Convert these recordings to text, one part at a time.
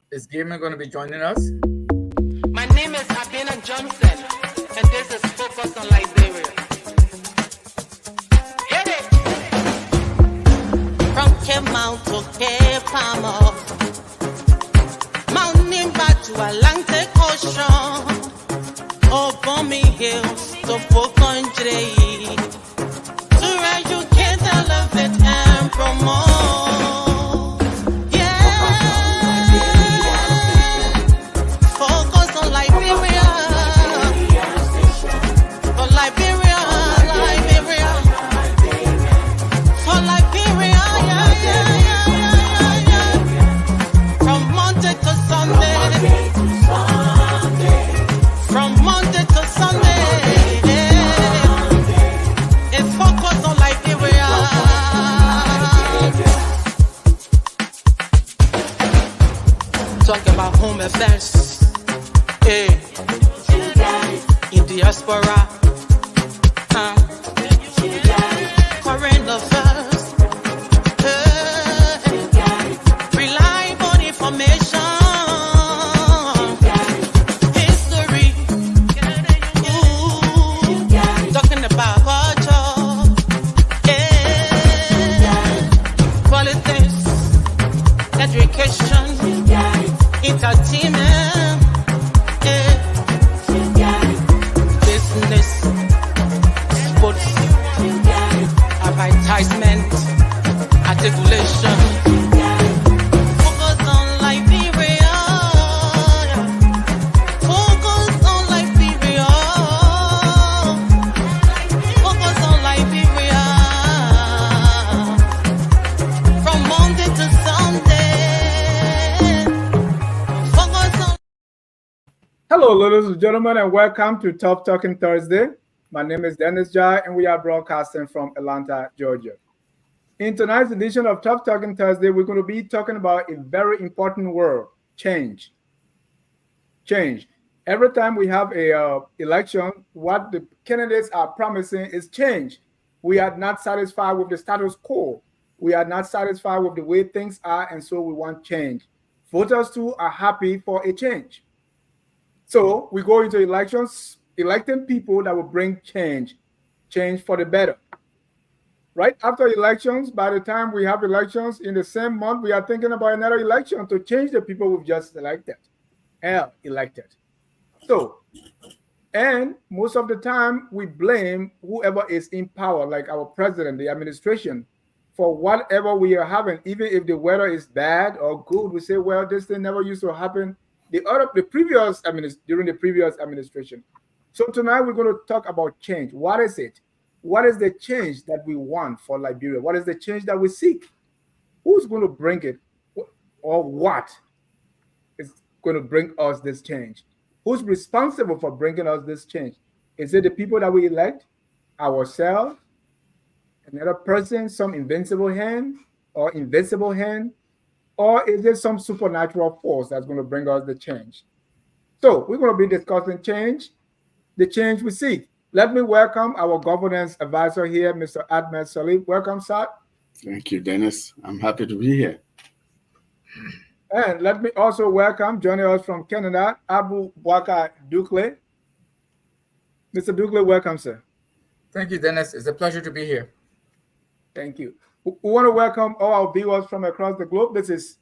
Is Gaiman going to be joining us? My name is Abina Johnson, and this is Focus on Liberia. Hit it! From Cape Mount to Cape Palmer, mountain back to Atlantic Ocean, Obomi Hills to Pokonjre, to educate, elevate, and promote. Talk about home affairs, hey, in diaspora, current affairs, hey, reliable information, history, talking about culture, hey, politics, education, entertainment, business, sports, advertisement, articulation. Focus on Liberia. Focus on Liberia. Focus on Liberia. From Monday to Sunday. Hello, ladies and gentlemen, and welcome to Tough Talking Thursday. My name is Dennis Jai, and we are broadcasting from Atlanta, Georgia. In tonight's edition of Tough Talking Thursday, we're going to be talking about a very important word: change. Change. Every time we have a election, what the candidates are promising is change. We are not satisfied with the status quo. We are not satisfied with the way things are, and so we want change. Voters too are happy for a change. So we go into elections, electing people that will bring change for the better. Right after elections, by the time we have elections in the same month, we are thinking about another election to change the people we've just elected. So, and most of the time we blame whoever is in power, like our president, the administration, for whatever we are having. Even if the weather is bad or good, we say, well, this thing never used to happen during the previous administration. So tonight we're going to talk about change. What is it? What is the change that we want for Liberia? What is the change that we seek? Who's going to bring it, or what is going to bring us this change? Who's responsible for bringing us this change? Is it the people that we elect, ourselves, another person, some invincible hand or invisible hand? Or is it some supernatural force that's going to bring us the change? So we're going to be discussing change, the change we seek. Let me welcome our governance advisor here, Mr. Ahmed Salib. Welcome, sir. Thank you, Dennis. I'm happy to be here. And let me also welcome, joining us from Canada, Abu Bakar Dukle. Mr. Dukle, welcome, sir. Thank you, Dennis. It's a pleasure to be here. Thank you. We want to welcome all our viewers from across the globe. This is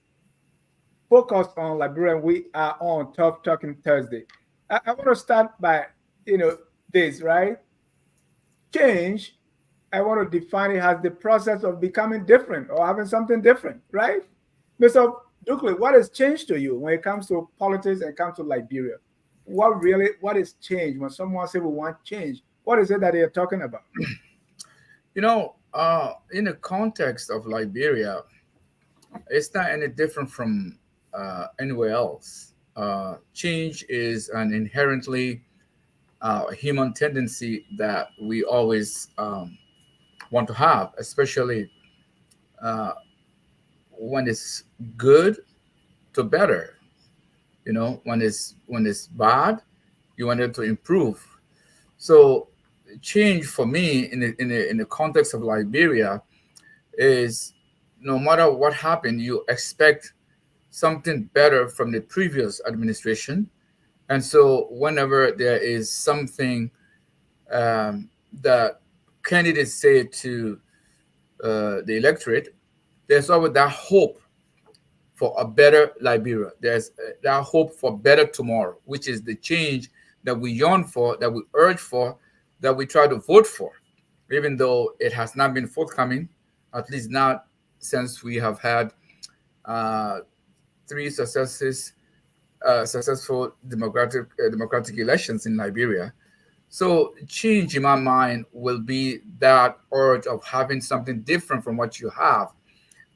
Focused on Liberia, and we are on Tough Talking Thursday. I want to start by, this, right? Change, I want to define it as the process of becoming different or having something different, right? Mr. Dukle, what has changed to you when it comes to politics and comes to Liberia? What is change? When someone says we want change, what is it that they're talking about? In the context of Liberia, it's not any different from anywhere else. Change is an inherently human tendency that we always want to have, especially when it's good to better. When it's bad, you want it to improve. So change for me in the context of Liberia is no matter what happened, you expect something better from the previous administration. And so, whenever there is something that candidates say to the electorate, there's always that hope for a better Liberia. There's that hope for better tomorrow, which is the change that we yearn for, that we urge for, that we try to vote for, even though it has not been forthcoming, at least not since we have had uh, three successful democratic elections in Liberia. So change, in my mind, will be that urge of having something different from what you have,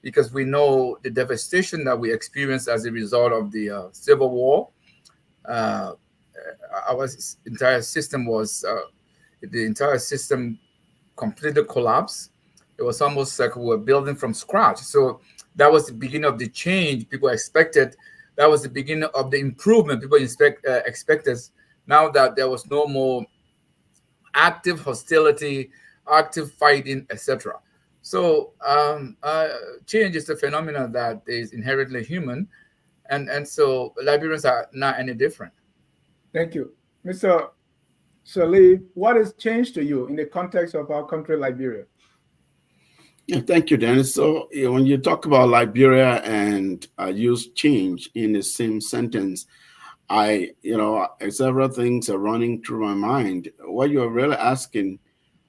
because we know the devastation that we experienced as a result of the civil war. Uh, our entire system was the entire system completely collapsed. It was almost like we were building from scratch. So that was the beginning of the change people expected. That was the beginning of the improvement people expected. Now that there was no more active hostility, active fighting, etc. So change is a phenomenon that is inherently human, and so Liberians are not any different. Thank you. Mr. Salih, what has changed to you in the context of our country, Liberia? Yeah, thank you, Dennis. So, when you talk about Liberia and use change in the same sentence, several things are running through my mind. What you're really asking,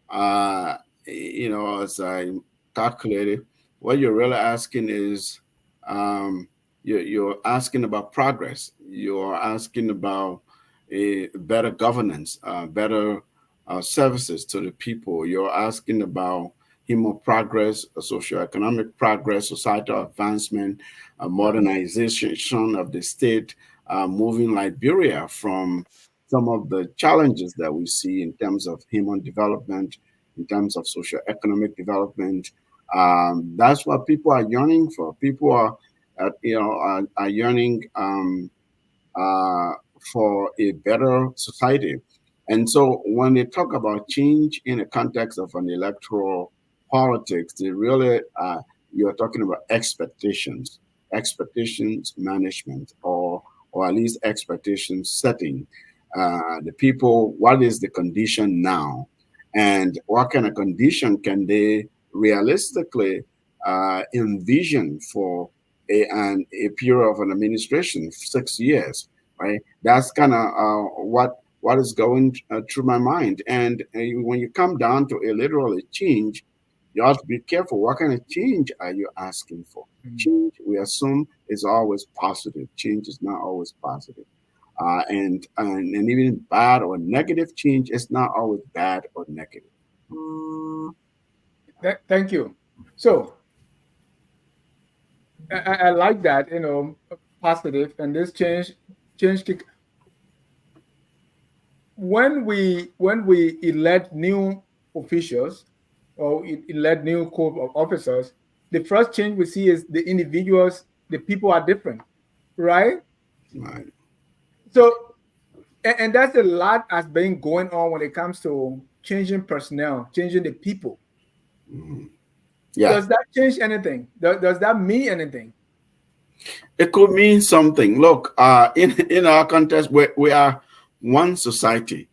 uh, as I calculated, what you're really asking is, um, you're asking about progress. You're asking about a better governance, better services to the people. You're asking about human progress, socioeconomic progress, societal advancement, modernization of the state, moving Liberia from some of the challenges that we see in terms of human development, in terms of socioeconomic development. That's what people are yearning for. People are yearning uh, for a better society. And so when they talk about change in the context of an electoral politics, they really you're talking about expectations management, or at least expectations setting. The people, what is the condition now, and what kind of condition can they realistically envision for a period of an administration, 6 years, right? That's kind of what is going through my mind. And when you come down to a literal change, you have to be careful. What kind of change are you asking for? Mhm. Change, we assume, is always positive. Change is not always positive. And even bad or negative change is not always bad or negative. Thank you. So I like that, positive, and this change when we elect new officials or elect new corps of officers, the first change we see is the individuals, the people are different, right? Right. So and that's a lot has been going on when it comes to changing personnel, changing the people. Mhm. Yeah. Does that change anything? Does that mean anything? It could mean something. Look, in our context, we are one society.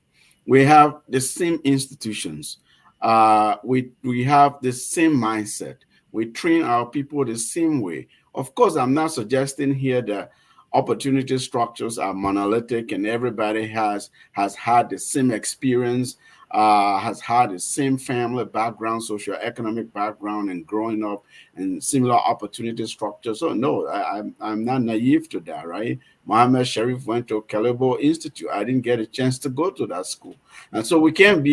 We have the same institutions. We have the same mindset. We train our people the same way. Of course, I'm not suggesting here that opportunity structures are monolithic and everybody has had the same experience, has had the same family background, socioeconomic background, and growing up and similar opportunity structures. So no, I'm not naive to that, right? Mohammed Sharif went to Calebo Institute. I didn't get a chance to go to that school. And so we can't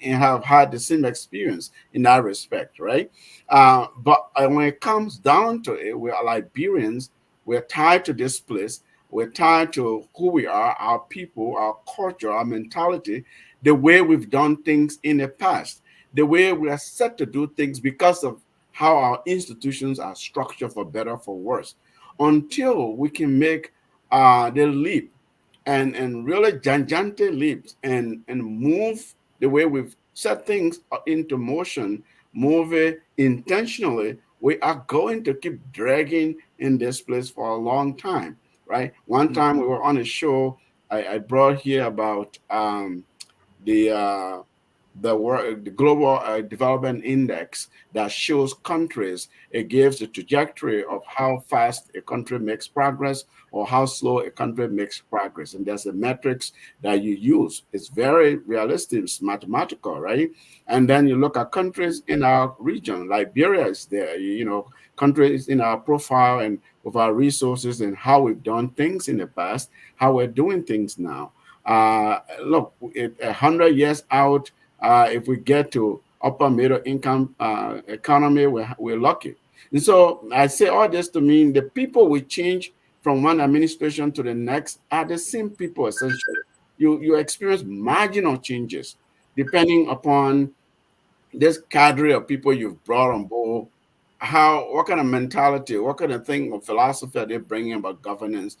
have had the same experience in that respect, right? But when it comes down to it, we are Liberians, we're tied to this place, we're tied to who we are, our people, our culture, our mentality, the way we've done things in the past, the way we are set to do things because of how our institutions are structured, for better, for worse, until we can make the leap and really gigantic leaps and move the way we've set things into motion, move it intentionally. We are going to keep dragging in this place for a long time, right? One time we were on a show, I brought here about the the global development index that shows countries. It gives the trajectory of how fast a country makes progress or how slow a country makes progress, and there's the metrics that you use. It's very realistic, it's mathematical, right? And then you look at countries in our region. Liberia is there, you know, countries in our profile and of our resources and how we've done things in the past, how we're doing things now. Look, 100 years out, if we get to upper middle income economy, we're lucky. And so I say all this to mean the people we change from one administration to the next are the same people essentially. You experience marginal changes depending upon this cadre of people you've brought on board, how, what kind of mentality, what kind of thing or philosophy are they bringing about governance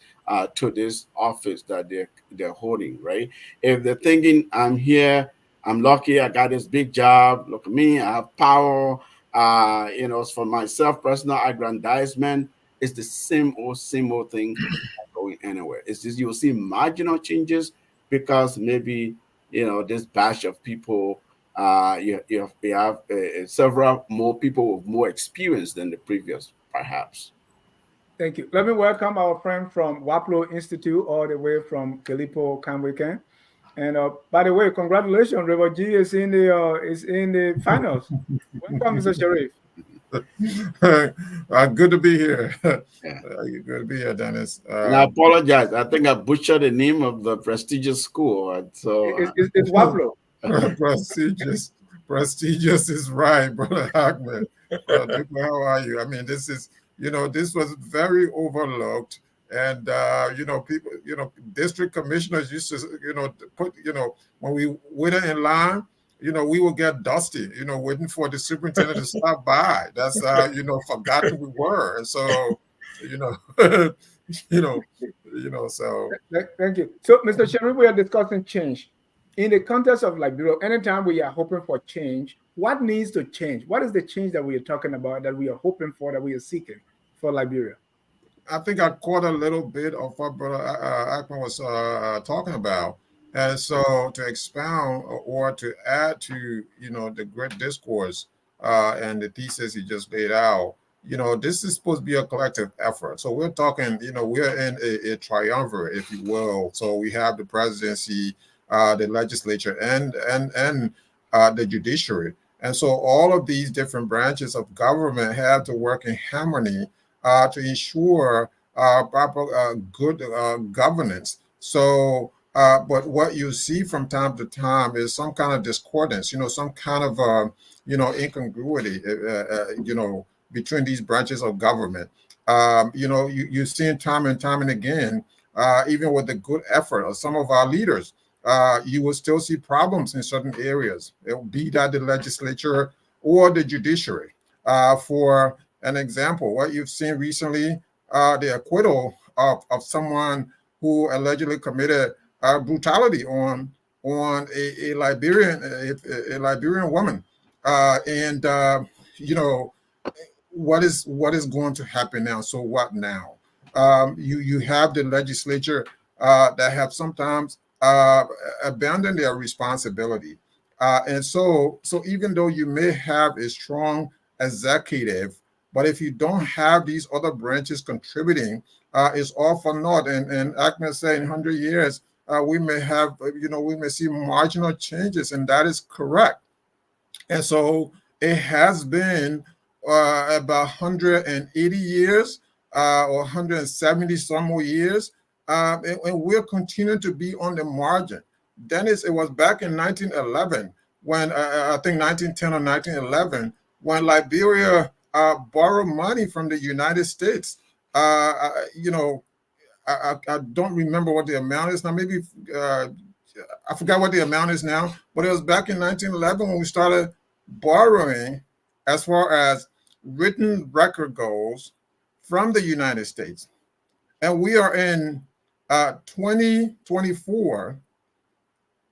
to this office that they're holding, right? If they're thinking, I'm here, I'm lucky, I got this big job, look at me, I have power, you know, it's for myself, personal aggrandizement, it's the same old thing going anywhere. It's just you'll see marginal changes because maybe, you know, this batch of people you have several more people with more experience than the previous, perhaps. Thank you. Let me welcome our friend from Waplo Institute, all the way from Kilipo, Kamweken. And by the way, congratulations, Revo G is in the finals. Welcome, Mr. Sharif. Good to be here. Yeah. Good to be here, Dennis. And I apologize. I think I butchered the name of the prestigious school. So It's Waplo. prestigious, prestigious is right, brother Ahmed. Nicola, how are you? I mean, this is, you know, this was very overlooked, and you know, people, you know, district commissioners used to, you know, put, you know, when we waited in line, you know, we would get dusty, you know, waiting for the superintendent to stop by. That's you know, forgotten we were, and so, you know, you know, so. Thank you. So, Mr. Sharif, we are discussing change. In the context of Liberia, anytime we are hoping for change, what needs to change? What is the change that we are talking about, that we are hoping for, that we are seeking for Liberia? I think I caught a little bit of what Brother Ackman was talking about. And so to expound or to add to, you know, the great discourse and the thesis he just laid out, you know, this is supposed to be a collective effort. So we're talking, you know, we're in a triumvirate, if you will. So we have the presidency, the legislature, and the judiciary. And so all of these different branches of government have to work in harmony to ensure proper good governance. So, but what you see from time to time is some kind of discordance, you know, some kind of, you know, incongruity, you know, between these branches of government. You know, you see time and time and again, even with the good effort of some of our leaders, you will still see problems in certain areas. It will be that the legislature or the judiciary. For an example, what you've seen recently, the acquittal of someone who allegedly committed brutality on a Liberian woman, and you know, what is going to happen now? So what now? You have the legislature that have sometimes abandoned their responsibility, and so even though you may have a strong executive, but if you don't have these other branches contributing, it's all for naught. And Ahmed said in 100 years, we may have, you know, we may see marginal changes, and that is correct. And so it has been about 180 years or 170 some more years, and we're continuing to be on the margin. Dennis, it was back in 1911 when I think 1910 or 1911 when Liberia borrowed money from the United States. You know, I don't remember what the amount is now. Maybe I forgot what the amount is now, but it was back in 1911 when we started borrowing as far as written record goes from the United States. And we are in 2024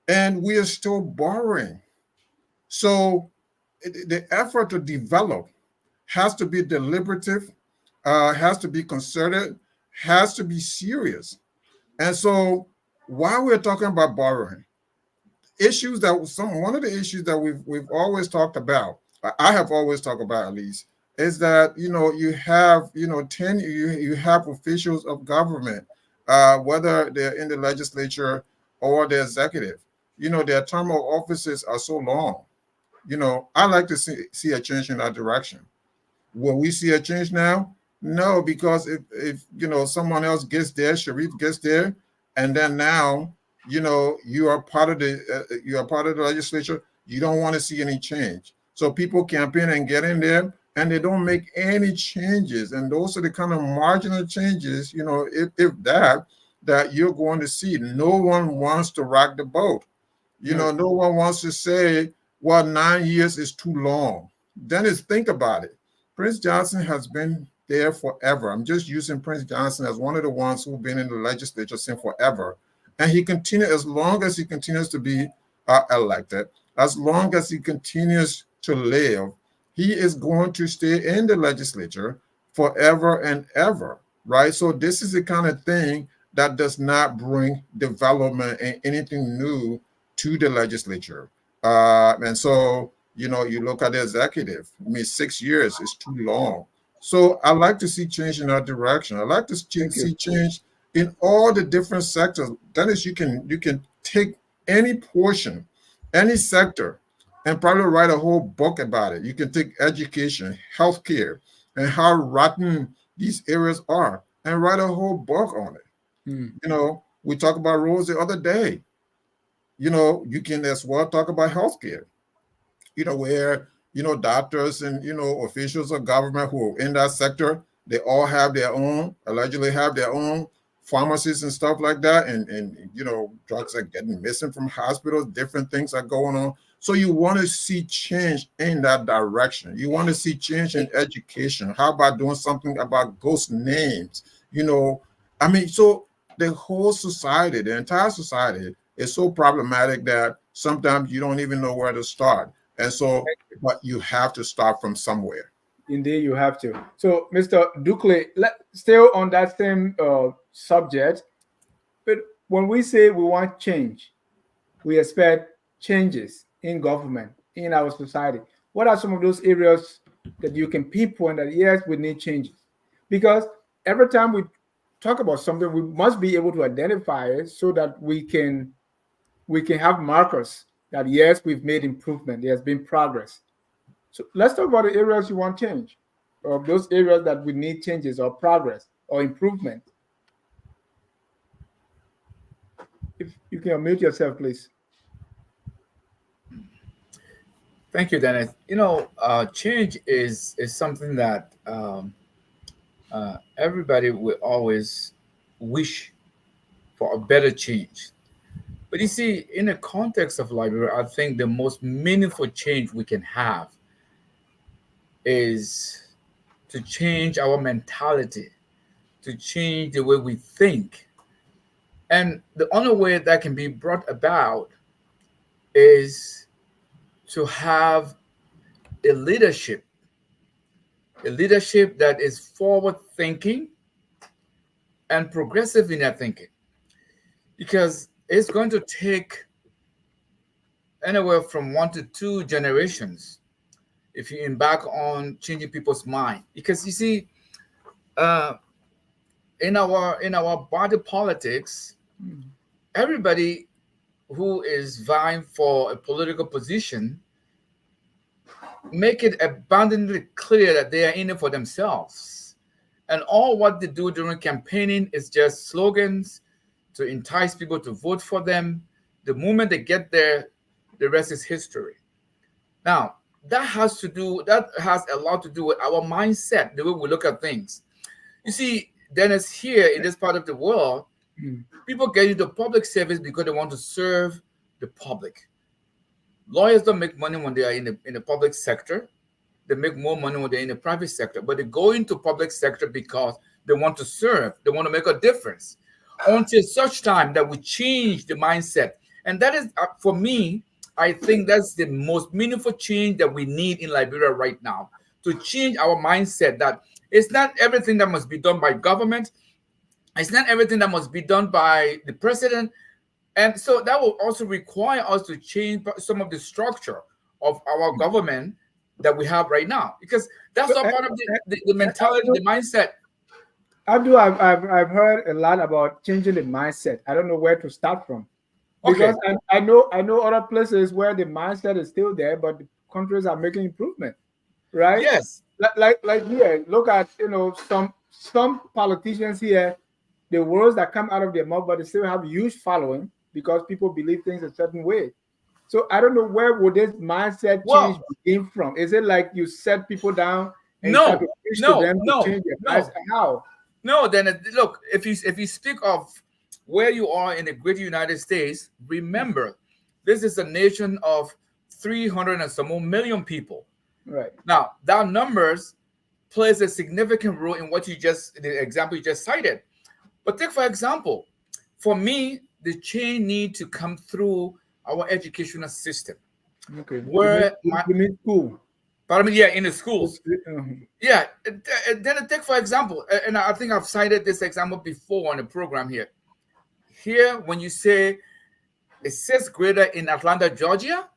and we are still borrowing. So the effort to develop has to be deliberative, has to be concerted, has to be serious. And so while we're talking about borrowing, issues that one of the issues that we've always talked about, I have always talked about at least, is that you have you have officials of government, whether they're in the legislature or the executive, their term of offices are so long. I like to see a change in that direction. Will we see a change now? No, because if someone else gets there, Sharif gets there, and then now you are part of the legislature. You don't want to see any change. So people campaign and get in there, and they don't make any changes. And those are the kind of marginal changes, if that you're going to see. No one wants to rock the boat. No one wants to say, well, 9 years is too long. Dennis, think about it. Prince Johnson has been there forever. I'm just using Prince Johnson as one of the ones who've been in the legislature since forever. And he continues, as long as he continues to be elected, as long as he continues to live, he is going to stay in the legislature forever and ever, right? So this is the kind of thing that does not bring development and anything new to the legislature. And so, you look at the executive. I mean, 6 years is too long. So I like to see change in that direction. I like to see change in all the different sectors. That is, you can take any portion, any sector, and probably write a whole book about it. You can take education, healthcare, and how rotten these areas are, and write a whole book on it. We talked about roads the other day. You can as well talk about healthcare, where, doctors and, officials of government who are in that sector, they all have their own, allegedly have their own pharmacies and stuff like that. And drugs are getting missing from hospitals, different things are going on. So you want to see change in that direction. You want to see change in education. How about doing something about ghost names? So the whole society, the entire society is so problematic that sometimes you don't even know where to start. And so, but you have to start from somewhere. Indeed, you have to. So, Mr. Dukley, still on that same subject, but when we say we want change, we expect changes in government, in our society. What are some of those areas that you can pinpoint that, yes, we need changes? Because every time we talk about something, we must be able to identify it so that we can have markers that, yes, we've made improvement, there has been progress. So let's talk about the areas you want change, or those areas that we need changes or progress or improvement. If you can unmute yourself, please. Thank you, Dennis. Change is something that everybody will always wish for a better change. But you see, in the context of Liberia, I think the most meaningful change we can have is to change our mentality, to change the way we think. And the only way that can be brought about is to have a leadership, that is forward thinking and progressive in their thinking. Because it's going to take anywhere from 1 to 2 generations if you embark on changing people's mind. Because you see, in our body politics, everybody who is vying for a political position make it abundantly clear that they are in it for themselves. And all what they do during campaigning is just slogans to entice people to vote for them. The moment they get there, the rest is history. Now, that has a lot to do with our mindset, the way we look at things. You see, Dennis, here in this part of the world, people get into public service because they want to serve the public. Lawyers don't make money when they are in the public sector. They make more money when they're in the private sector. But they go into public sector because they want to serve. They want to make a difference. Until such time that we change the mindset. And that is, for me, I think that's the most meaningful change that we need in Liberia right now. To change our mindset that It's not everything that must be done by government. It's not everything that must be done by the president. And so that will also require us to change some of the structure of our government that we have right now, because that's So, all part of the mentality, the mindset. Abdul, I've heard a lot about changing the mindset. I don't know where to start from Okay. because I know other places where the mindset is still there, but the countries are making improvement, right? Yes. Like here, look at some politicians here, the words that come out of their mouth, but they still have huge following because people believe things a certain way. So I don't know where would this mindset change Well, begin from. Is it like you set people down and you start to no, preach to no, them to no, change their mindset? no, How? no. Then look, if you speak of where you are in the great United States, remember, this is a nation of 300 and some more million people. Right. Now, that numbers plays a significant role in what you just, the example you just cited. But take for example, for me, the change need to come through our educational system, Okay. where my, You mean school. pardon me, yeah, in the schools. Mhm. Yeah, then take for example, and I think I've cited this example before on the program here. Here, when you say a sixth grader in Atlanta, Georgia,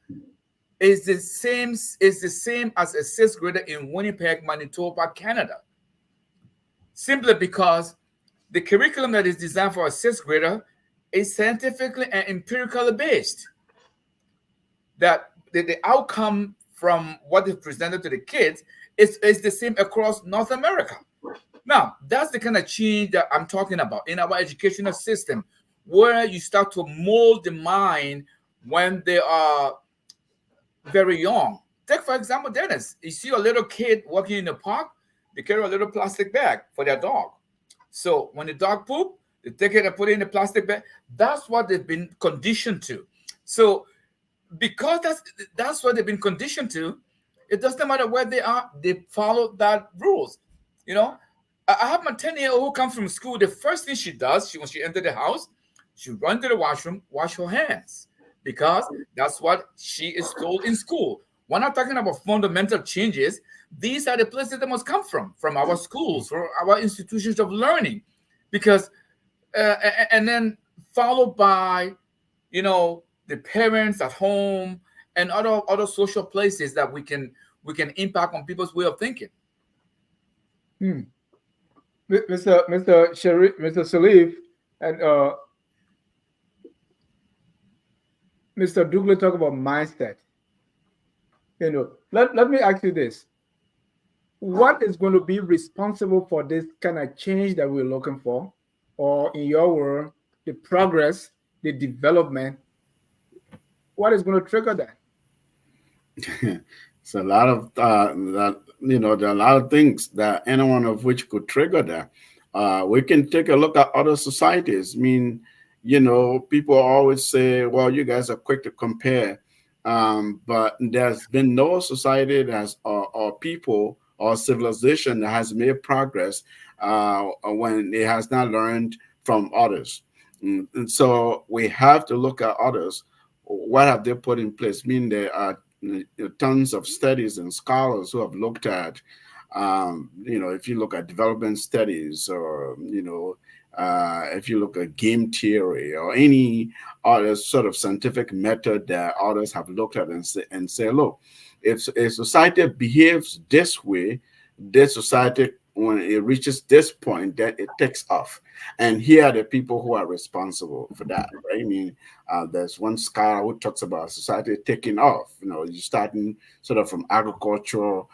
is the same as a sixth grader in Winnipeg, Manitoba, Canada. Simply because the curriculum that is designed for a sixth grader is scientifically and empirically based. That the outcome from what is presented to the kids is the same across North America. Now, that's the kind of change that I'm talking about in our educational system, where you start to mold the mind when they are very young. Take, for example, Dennis, you see a little kid walking in the park, they carry a little plastic bag for their dog. So when the dog poop, they take it and put it in the plastic bag. That's what they've been conditioned to. So because that's what they've been conditioned to, it doesn't matter where they are, they follow that rules. You know, I have my 10-year-old who comes from school. The first thing she does, when she enters the house, she run to the washroom, wash her hands, because that's what she is told in school. We're not talking about fundamental changes. These are the places that must come from our schools, from our institutions of learning, because and then followed by, the parents at home and other social places that we can impact on people's way of thinking. Hmm. Mr. Sharif, Mr. Salif, and Mr. Douglas talk about mindset. Let me ask you this: what is going to be responsible for this kind of change that we're looking for, or in your world, the progress, the development? What is going to trigger that? It's a lot of there are a lot of things that any one of which could trigger that. We can take a look at other societies. I mean, people always say, "Well, you guys are quick to compare," but there's been no society that has or people or civilization that has made progress when it has not learned from others. And so we have to look at others. What have they put in place? I mean, there are tons of studies and scholars who have looked at, if you look at development studies, or if you look at game theory or any other sort of scientific method that others have looked at and say, look, if a society behaves this way, this society, when it reaches this point, then it takes off. And here are the people who are responsible for that, right? I mean, there's one scholar who talks about society taking off. You starting sort of from agricultural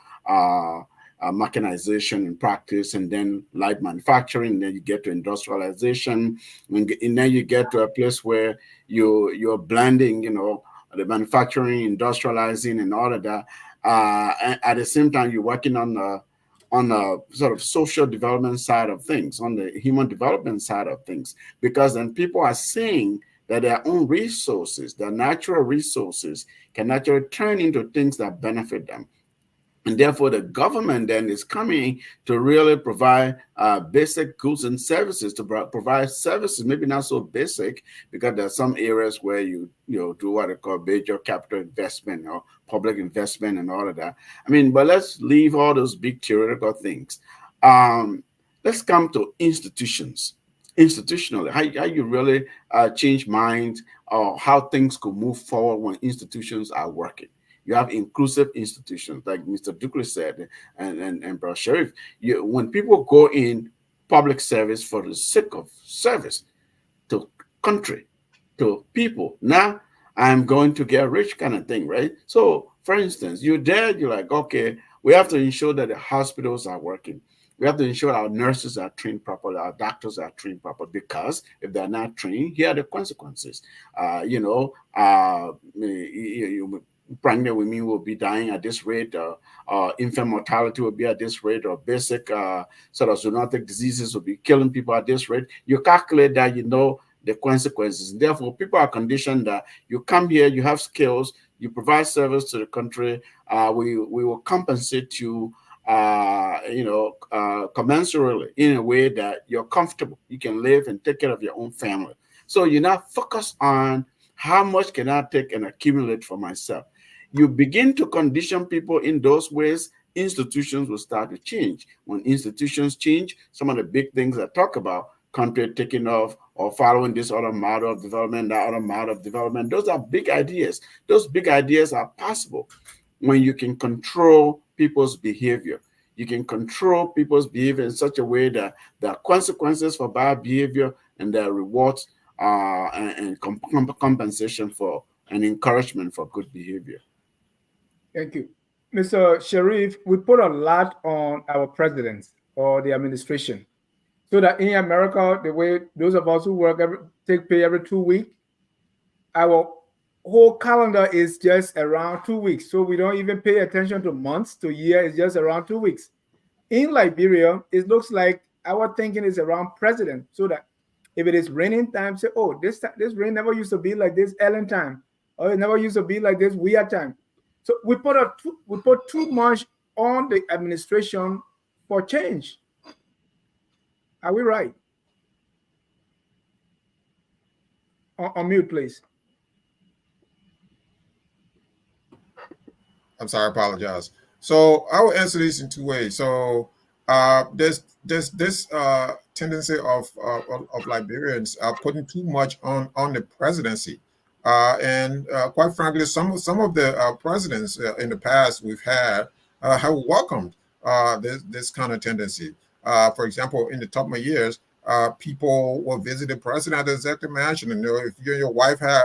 mechanization and practice, and then light manufacturing, and then you get to industrialization, and then you get to a place where you're blending, the manufacturing, industrializing, and all of that. And at the same time, you're working on the sort of social development side of things, on the human development side of things, because then people are seeing that their own resources, their natural resources, can actually turn into things that benefit them. And therefore, the government then is coming to really provide basic goods and services, to provide services, maybe not so basic, because there are some areas where you do what they call major capital investment or public investment and all of that. I mean, but let's leave all those big theoretical things. Um, let's come to institutions. Institutionally, how you really change minds or how things could move forward when institutions are working. You have inclusive institutions, like Mr. Dukley said, and Bro Sharif. When people go in public service for the sake of service to country, to people, now I'm going to get rich kind of thing, right? So, for instance, you're there, you're like, okay, we have to ensure that the hospitals are working. We have to ensure our nurses are trained properly, our doctors are trained properly, because if they're not trained, here are the consequences. Pregnant women will be dying at this rate, infant mortality will be at this rate, or basic sort of zoonotic diseases will be killing people at this rate. You calculate that, the consequences. Therefore, people are conditioned that you come here, you have skills, you provide service to the country. We will compensate you, commensurately in a way that you're comfortable. You can live and take care of your own family. So you're not focused on how much can I take and accumulate for myself. You begin to condition people in those ways, institutions will start to change. When institutions change, some of the big things I talk about, country taking off or following this other model of development, that other model of development, those are big ideas. Those big ideas are possible when you can control people's behavior. You can control people's behavior in such a way that there are consequences for bad behavior and there are rewards and compensation for and encouragement for good behavior. Thank you. Mr. Sharif, we put a lot on our presidents or the administration. So that in America, the way those of us who work take pay every 2 weeks, our whole calendar is just around 2 weeks. So we don't even pay attention to months to year. It's just around 2 weeks. In Liberia, it looks like our thinking is around president. So that if it is raining time, say, oh, this rain never used to be like this Ellen time, or it never used to be like this weird time. So we put too much on the administration for change. Are we right? On mute, please. I'm sorry, I apologize. So I will answer this in two ways. So there's this tendency of Liberians putting too much on the presidency, and quite frankly, some of the presidents in the past we've had have welcomed this kind of tendency. For example, in the top of my years, people will visit the president at the executive mansion, and if you and your wife had,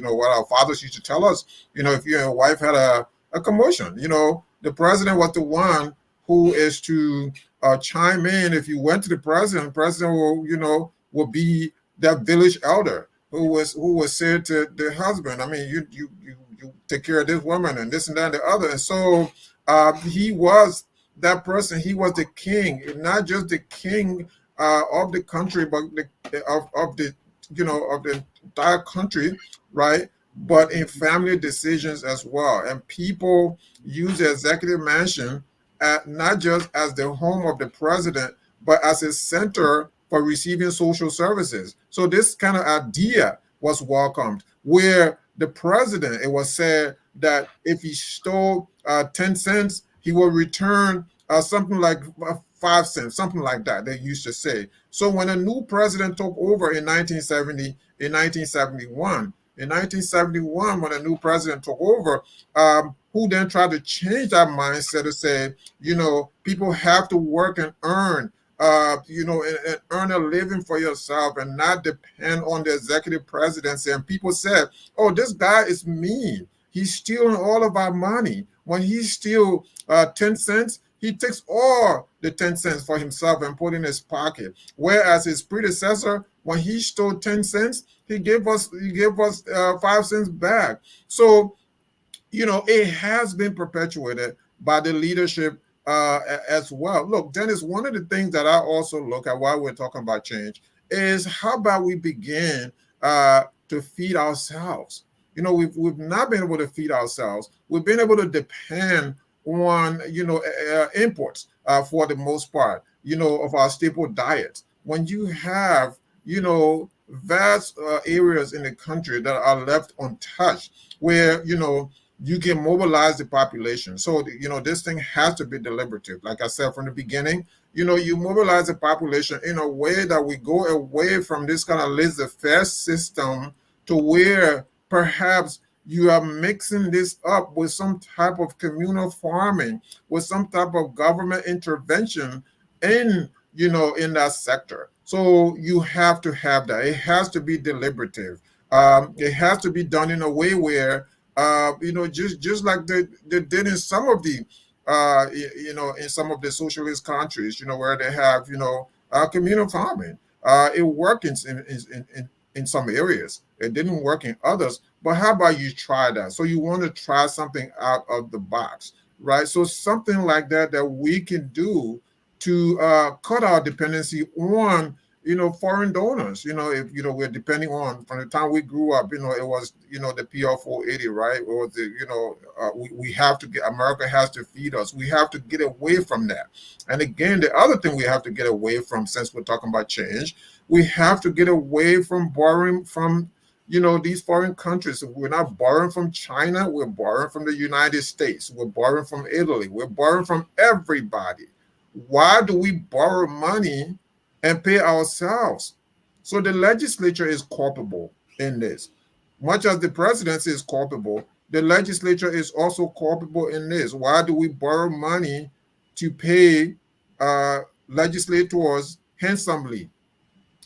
what our fathers used to tell us, if you and your wife had a commotion. The president was the one who is to chime in. If you went to the president will be that village elder who was said to the husband, I mean, you take care of this woman and this and that and the other. And so he was that person. He was the king, not just the king of the country, but of the of the entire country, right? But in family decisions as well. And people use the executive mansion not just as the home of the president, but as a center for receiving social services. So this kind of idea was welcomed, where the president, it was said that if he stole 10 cents, he will return something like 5 cents, something like that, they used to say. So when a new president took over in 1971, when a new president took over, who then tried to change that mindset to say, people have to work and earn, and earn a living for yourself and not depend on the executive presidency. And people said, oh, this guy is mean. He's stealing all of our money. When he steals 10 cents, he takes all the 10 cents for himself and put in his pocket. Whereas his predecessor, when he stole 10 cents, he gave us 5 cents back. So, it has been perpetuated by the leadership as well. Look, Dennis, one of the things that I also look at while we're talking about change is how about we begin to feed ourselves? We've not been able to feed ourselves. We've been able to depend on imports for the most part, of our staple diets. When you have vast areas in the country that are left untouched, where you can mobilize the population. So, this thing has to be deliberative. Like I said from the beginning, you mobilize the population in a way that we go away from this kind of laissez-faire system to where perhaps you are mixing this up with some type of communal farming, with some type of government intervention in, in that sector. So you have to have that. It has to be deliberative. It has to be done in a way where, just like they did in some of the, in some of the socialist countries, where they have, communal farming. It worked in some areas. It didn't work in others. But how about you try that? So you want to try something out of the box, right? So something like that we can do to cut our dependency on foreign donors. If we're depending on, from the time we grew up, it was the PR 480, right? Or we have to get, America has to feed us. We have to get away from that. And again, the other thing we have to get away from, since we're talking about change, we have to get away from borrowing from these foreign countries. We're not borrowing from China, we're borrowing from the United States, we're borrowing from Italy, we're borrowing from everybody. Why do we borrow money and pay ourselves? So the legislature is culpable in this. Much as the presidency is culpable, the legislature is also culpable in this. Why do we borrow money to pay legislators handsomely?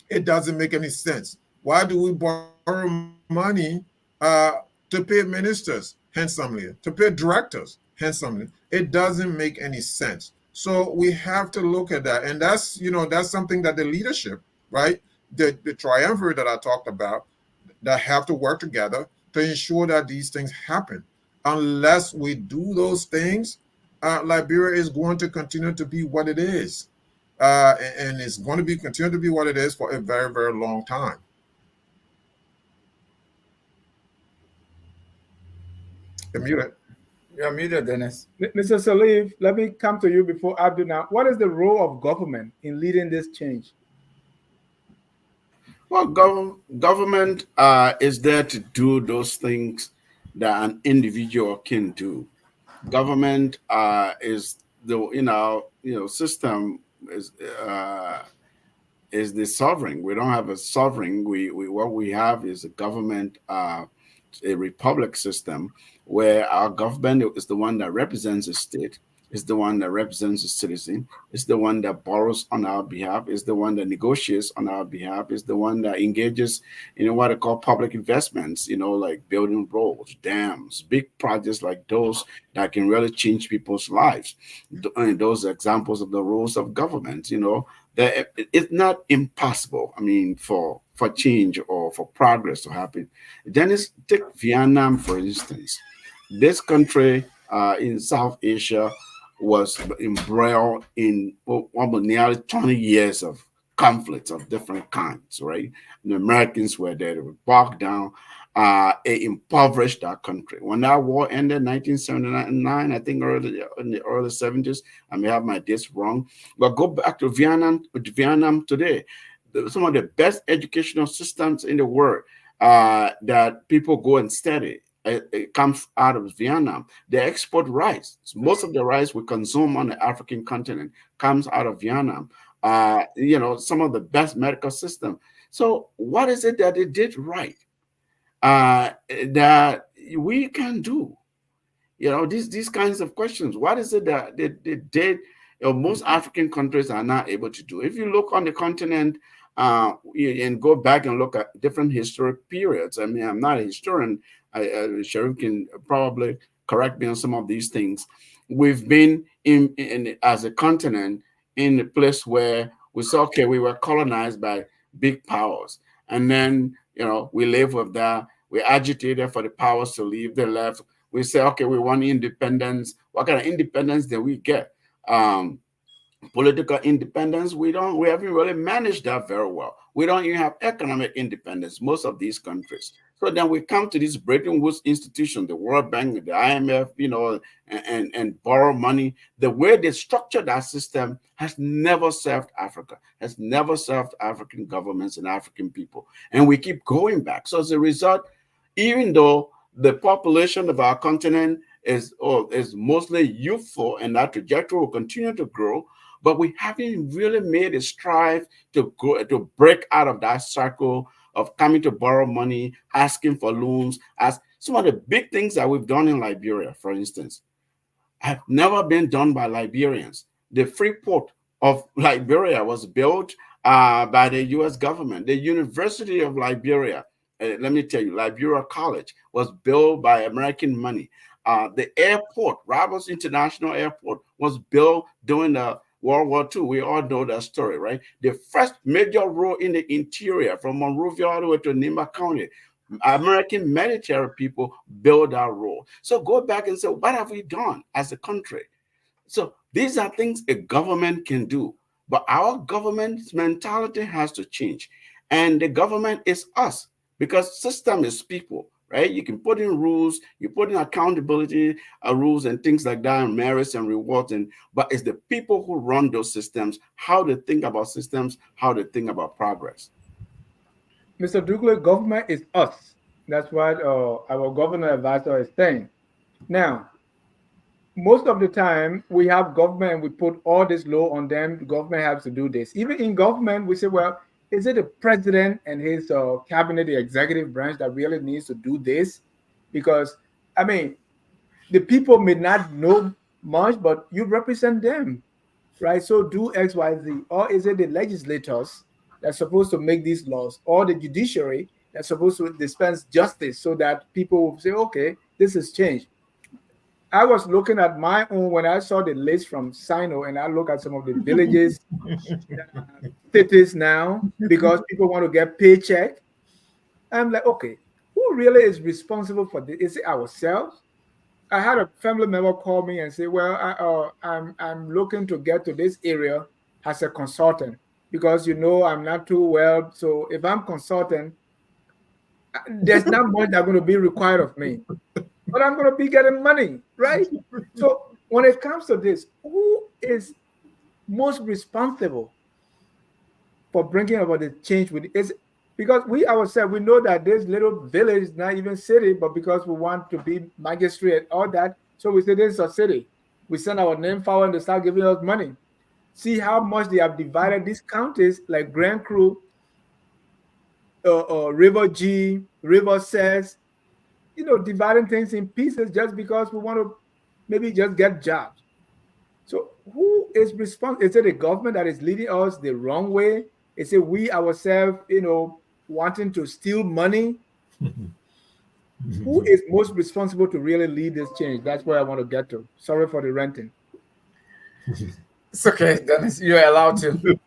It doesn't make any sense. Why do we borrow money to pay ministers handsomely, to pay directors handsomely? It doesn't make any sense. So we have to look at that, and that's something that the leadership, right, the triumvirate that I talked about, that have to work together to ensure that these things happen. Unless we do those things, Liberia is going to continue to be what it is, and it's going to be continue to be what it is for a very, very long time. You're muted. You're muted, Dennis. Mr. Salif, let me come to you before Abdul now. What is the role of government in leading this change? Well, government is there to do those things that an individual can do. Government is the system is the sovereign. We don't have a sovereign. We what we have is a government, a republic system where our government is the one that represents the state, is the one that represents the citizen, is the one that borrows on our behalf, is the one that negotiates on our behalf, is the one that engages in what I call public investments, like building roads, dams, big projects like those that can really change people's lives. And those examples of the roles of government, that it's not impossible. I mean, for change or for progress to happen. Then take Vietnam, for instance. This country in South Asia was embroiled in almost nearly 20 years of conflicts of different kinds, right? The Americans were there, they were bogged down, it impoverished that country. When that war ended, 1979, I think in the early 70s, I may have my dates wrong, but go back to Vietnam today. Some of the best educational systems in the world that people go and study. It comes out of Vietnam. They export rice. Most of the rice we consume on the African continent comes out of Vietnam. Some of the best medical system. So what is it that they did right that we can do? These kinds of questions. What is it that they did? Most African countries are not able to do. If you look on the continent and go back and look at different historic periods. I mean, I'm not a historian. Sharif can probably correct me on some of these things. We've been in as a continent in a place where we saw, okay, we were colonized by big powers, and then we live with that. We agitated for the powers to leave. They left. We say, okay, we want independence. What kind of independence did we get? Political independence, we haven't really managed that very well. We don't even have economic independence, most of these countries. So then we come to this Bretton Woods institution, the World Bank, the IMF, and borrow money. The way they structure that system has never served Africa, has never served African governments and African people. And we keep going back. So as a result, even though The population of our continent is mostly youthful, and that trajectory will continue to grow. But we haven't really made a strive to go to break out of that circle of coming to borrow money, asking for loans. As some of the big things that we've done in Liberia, for instance, have never been done by Liberians. The free port of Liberia was built by the US government. The University of Liberia, let me tell you, Liberia College was built by American money. The airport, Roberts International Airport, was built during the World War II. We all know that story, right? The first major road in the interior from Monrovia all the way to Nimba County, American military people build our role. So go back and say, what have we done as a country? So these are things a government can do. But our government's mentality has to change. And the government is us, because system is people, right? You can put in rules, you put in accountability rules and things like that, and merits and rewards, but it's the people who run those systems, how they think about systems, how they think about progress. Mr. Douglas, government is us. That's what our governor advisor is saying. Now, most of the time we have government and we put all this law on them. The government has to do this. Even in government, we say, well, is it the president and his cabinet, the executive branch, that really needs to do this? Because, I mean, the people may not know much, but you represent them, right? So do X, Y, Z. Or is it the legislators that's supposed to make these laws, or the judiciary that's supposed to dispense justice so that people will say, okay, this has changed? I was looking at my own when I saw the list from Sino, and I look at some of the villages, cities now, because people want to get paycheck. I'm like, okay, who really is responsible for this? Is it ourselves? I had a family member call me and say, "Well, I'm looking to get to this area as a consultant because I'm not too well. So if I'm consultant, there's not much that's going to be required of me, but I'm going to be getting money, right? So when it comes to this, who is most responsible for bringing about the change with is because we ourselves we know that this little village, not even city, but because we want to be magistrate, all that, so we say this is a city. We send our name forward and they start giving us money. See how much they have divided these counties like Grand Cru, River G, River Says, dividing things in pieces just because we want to maybe just get jobs. So who is responsible? Is it the government that is leading us the wrong way? Is it we ourselves, wanting to steal money? Who is most responsible to really lead this change? That's where I want to get to. Sorry for the ranting. It's okay, Dennis. You're allowed to.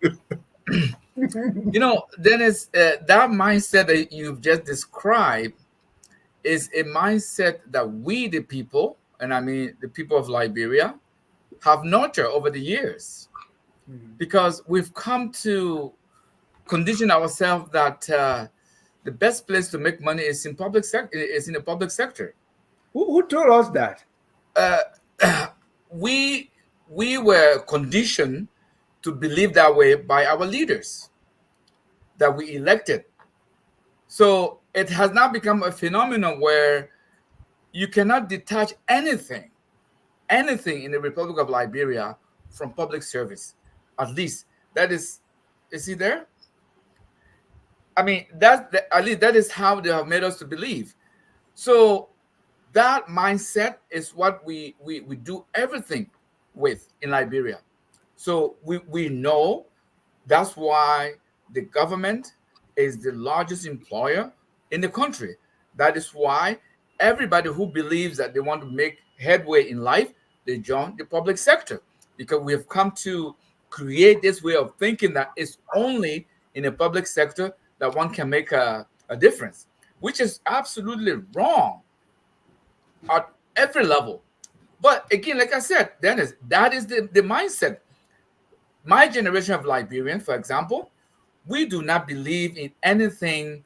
Dennis, that mindset that you've just described is a mindset that we, the people, and I mean the people of Liberia, have nurtured over the years, because we've come to condition ourselves that the best place to make money is in public sector. Is in the public sector. Who told us that? We were conditioned to believe that way by our leaders that we elected. So it has now become a phenomenon where you cannot detach anything in the Republic of Liberia from public service. At least that is he there? I mean, at least that is how they have made us to believe. So that mindset is what we do everything with in Liberia. So we know that's why the government is the largest employer in the country. That is why everybody who believes that they want to make headway in life, they join the public sector, because we have come to create this way of thinking that it's only in the public sector that one can make a difference, which is absolutely wrong at every level. But again, like I said, Dennis, that is the mindset. My generation of Liberians, for example, we do not believe in anything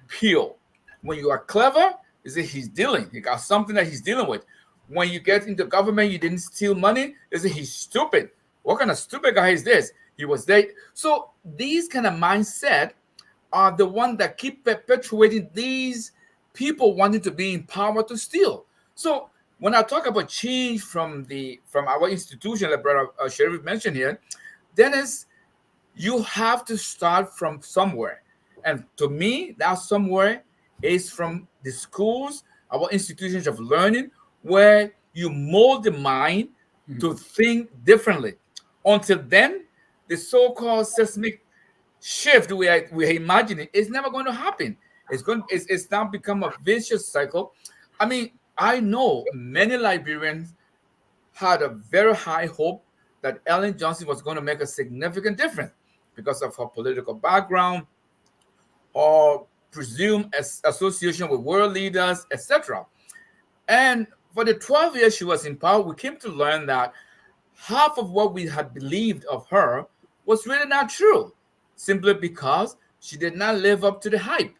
pure. When you are clever, is it he's dealing? He got something that he's dealing with. When you get into government, you didn't steal money, is it he's stupid? What kind of stupid guy is this? He was there. So these kind of mindset are the one that keep perpetuating these people wanting to be in power to steal. So when I talk about change from our institution, like Brother Sheriff mentioned here, then is you have to start from somewhere. And to me, that somewhere is from the schools, our institutions of learning, where you mold the mind to think differently. Until then, the so-called seismic shift we are imagining is never going to happen. It's now become a vicious cycle. I mean, I know many Liberians had a very high hope that Ellen Johnson was going to make a significant difference because of her political background or presumed association with world leaders, etc. And for the 12 years she was in power, we came to learn that half of what we had believed of her was really not true, simply because she did not live up to the hype.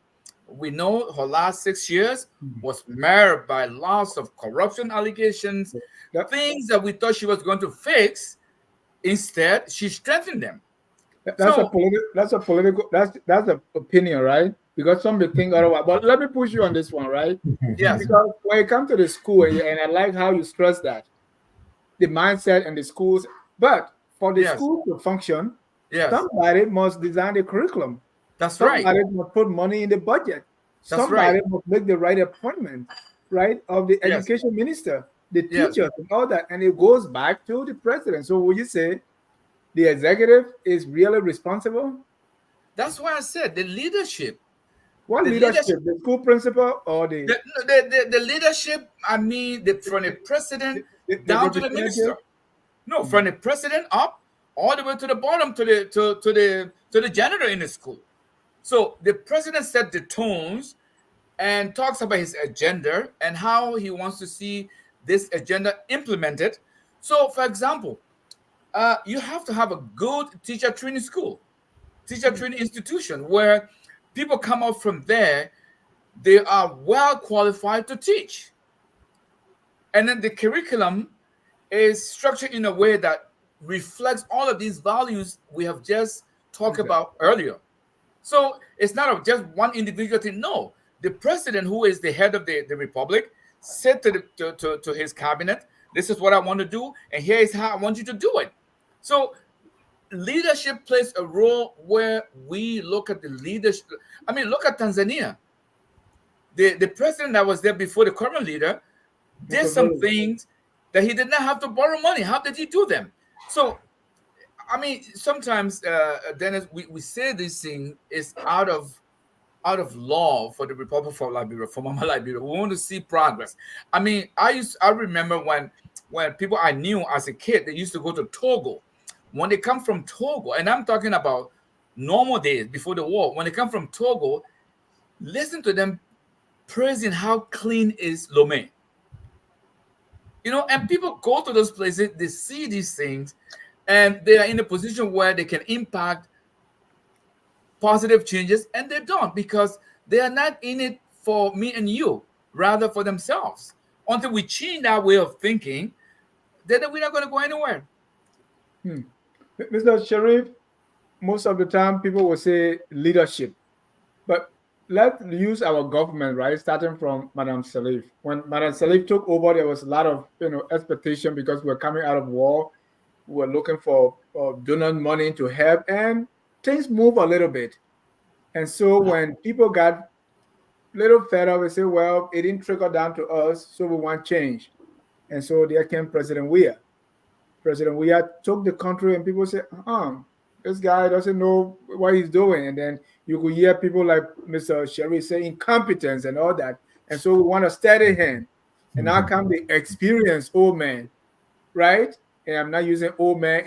We know her last 6 years was marred by lots of corruption allegations, That, things that we thought she was going to fix. Instead, she strengthened them. that's a So, political. That's a political. That's an opinion, right? Because some may think otherwise. But let me push you on this one, right? yes, Because when you come to the school, and I like how you stress that the mindset and the schools. But for the yes, school to function, yes, somebody must design the curriculum. that's right. Somebody must put money in the budget. That's right. Somebody must make the right appointment, right, of the Yes, education minister, the yes. teachers, and all that. And it goes back to the president. So would you say the executive is really responsible? That's why I said the leadership, What the leadership, leadership? The school principal or the the leadership. I mean, from the president the down to the minister. representative? No, from the president up all the way to the bottom to the janitor in the school. So the president set the tones and talks about his agenda and how he wants to see this agenda implemented. So, for example, you have to have a good teacher training school, teacher training institution where people come out from there, they are well qualified to teach. And then the curriculum is structured in a way that reflects all of these values we have just talked Exactly. about earlier. So it's not just one individual thing. No, the president, who is the head of the republic, said to his cabinet, "This is what I want to do, and here is how I want you to do it." So leadership plays a role where we look at the leadership. I mean, look at Tanzania. The president that was there before the current leader did some Museveni. things that he did not have to borrow money. How did he do them? So I mean, sometimes, Dennis, we say this thing is out of law for the Republic of Liberia, for Mama Liberia. We want to see progress. I mean, I remember when people I knew as a kid, they used to go to Togo. When they come from Togo, and I'm talking about normal days before the war, when they come from Togo, listen to them praising how clean is Lomé. And people go to those places, they see these things, and they are in a position where they can impact positive changes, and they don't, because they are not in it for me and you, rather for themselves. Until we change that way of thinking, then we're not going to go anywhere. Mr. Sharif, most of the time people will say leadership, but let's use our government, right? Starting from Madam Salif. When Madam Salif took over, there was a lot of expectation because we're coming out of war. We're looking for donor money to help, and things move a little bit. And so when people got a little fed up, they say, well, it didn't trickle down to us, so we want change. And so there came President Weah. President Weah took the country, and people say, this guy doesn't know what he's doing. And then you could hear people like Mr. Sherry say incompetence and all that. And so we want a steady hand. And now come the experienced old man, right? And I'm not using old man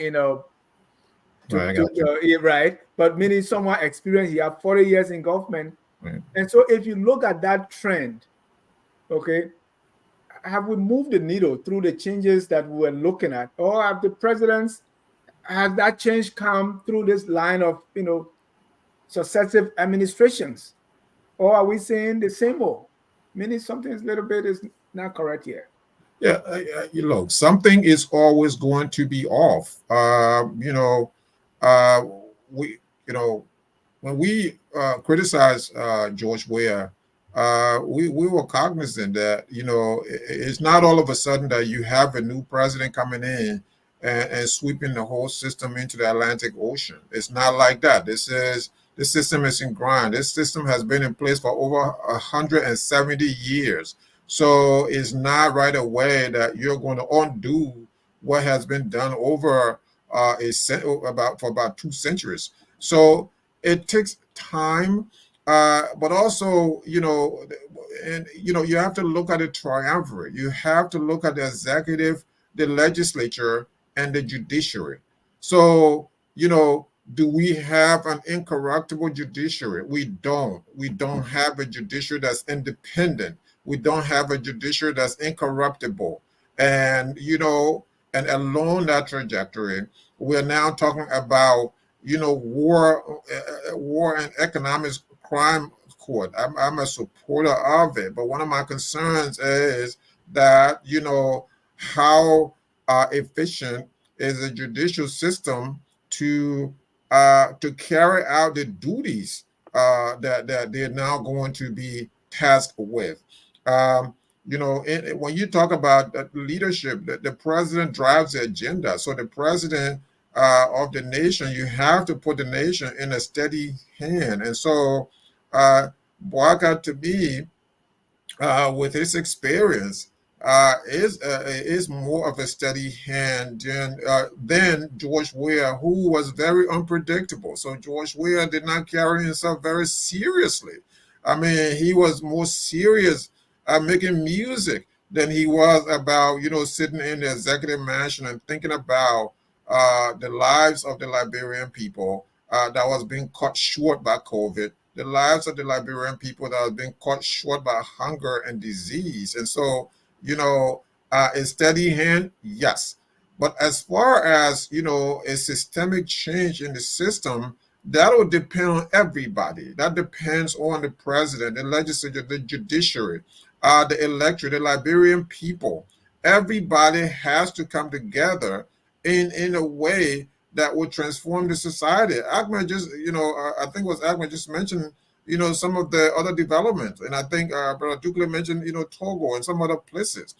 Right, I got you. right, but meaning someone experienced. He had 40 years in government. Right. And so if you look at that trend, okay, have we moved the needle through the changes that we're looking at? Or have the presidents, has that change come through this line of, successive administrations? Or are we saying the same old? Meaning something is a little bit is not correct here. Yeah, something is always going to be off. We, when we criticize George Weah we were cognizant that, it's not all of a sudden that you have a new president coming in and sweeping the whole system into the Atlantic Ocean. It's not like that. This system is in grind. This system has been in place for over 170 years. So it's not right away that you're going to undo what has been done over about 2 centuries. So it takes time, but also, and you have to look at the triumvirate. You have to look at the executive, the legislature, and the judiciary. So, do we have an incorruptible judiciary? We don't. We don't have a judiciary that's independent. We don't have a judiciary that's incorruptible. And, and along that trajectory, we're now talking about, war and economic crime court. I'm a supporter of it, but one of my concerns is that, how efficient is the judicial system to to carry out the duties that they're now going to be tasked with. Um, when you talk about leadership, the president drives the agenda. So the president of the nation, you have to put the nation in a steady hand. And so, Boakai, to me, with his experience, is more of a steady hand than George Weah, who was very unpredictable. So George Weah did not carry himself very seriously. I mean, he was more serious making music than he was about, sitting in the executive mansion and thinking about the lives of the Liberian people that was being cut short by COVID, the lives of the Liberian people that are being cut short by hunger and disease. And so, a steady hand, yes. But as far as, a systemic change in the system, that will depend on everybody. That depends on the president, the legislature, the judiciary, the electorate, the Liberian people. Everybody has to come together in a way that will transform the society. Ahmed just, I think it was Ahmed just mentioned, some of the other developments. And I think Brother Dukle mentioned, Togo and some other places.